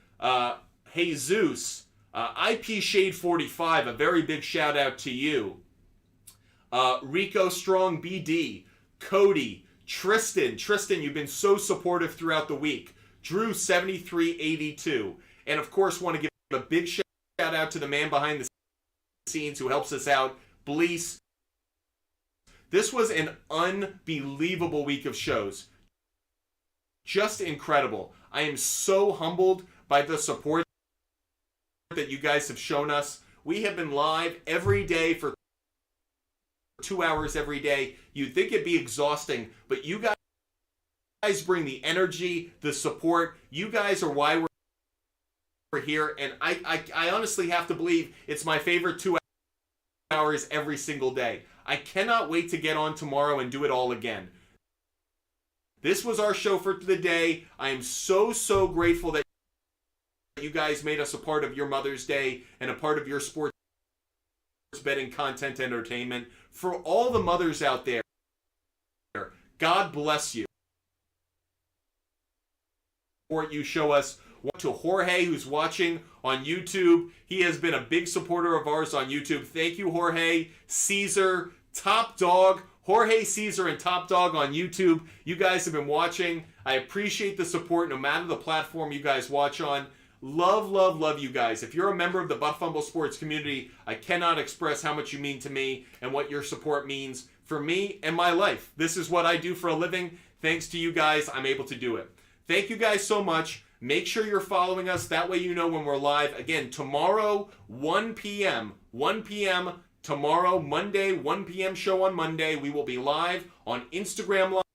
Jesus, IP Shade 45, a very big shout out to you. Rico Strong BD, Cody, Tristan, you've been so supportive throughout the week. Drew 7382, and of course want to give a big shout out to the man behind the scenes who helps us out, Blease. This was an unbelievable week of shows. Just incredible. I am so humbled by the support that you guys have shown us. We have been live every day for 2 hours every day. You'd think it'd be exhausting, but you guys bring the energy, the support. You guys are why we're here, and I honestly have to believe it's my favorite 2 hours every single day. I cannot wait to get on tomorrow and do it all again. This was our show for the day. I am so grateful that you guys made us a part of your Mother's Day and a part of your sports betting content entertainment. For all the mothers out there, God bless you. You show us. To Jorge, who's watching on YouTube. He has been a big supporter of ours on YouTube. Thank you, Jorge. Caesar, Top Dog, Jorge, Caesar, and Top Dog on YouTube. You guys have been watching. I appreciate the support no matter the platform you guys watch on. Love you guys. If you're a member of the Buff Fumble Sports community, I cannot express how much you mean to me and what your support means for me and my life. This is what I do for a living. Thanks to you guys, I'm able to do it. Thank you guys so much. Make sure you're following us. That way you know when we're live. Again, tomorrow, 1 p.m. Tomorrow, Monday, 1 p.m. show on Monday. We will be live on Instagram Live.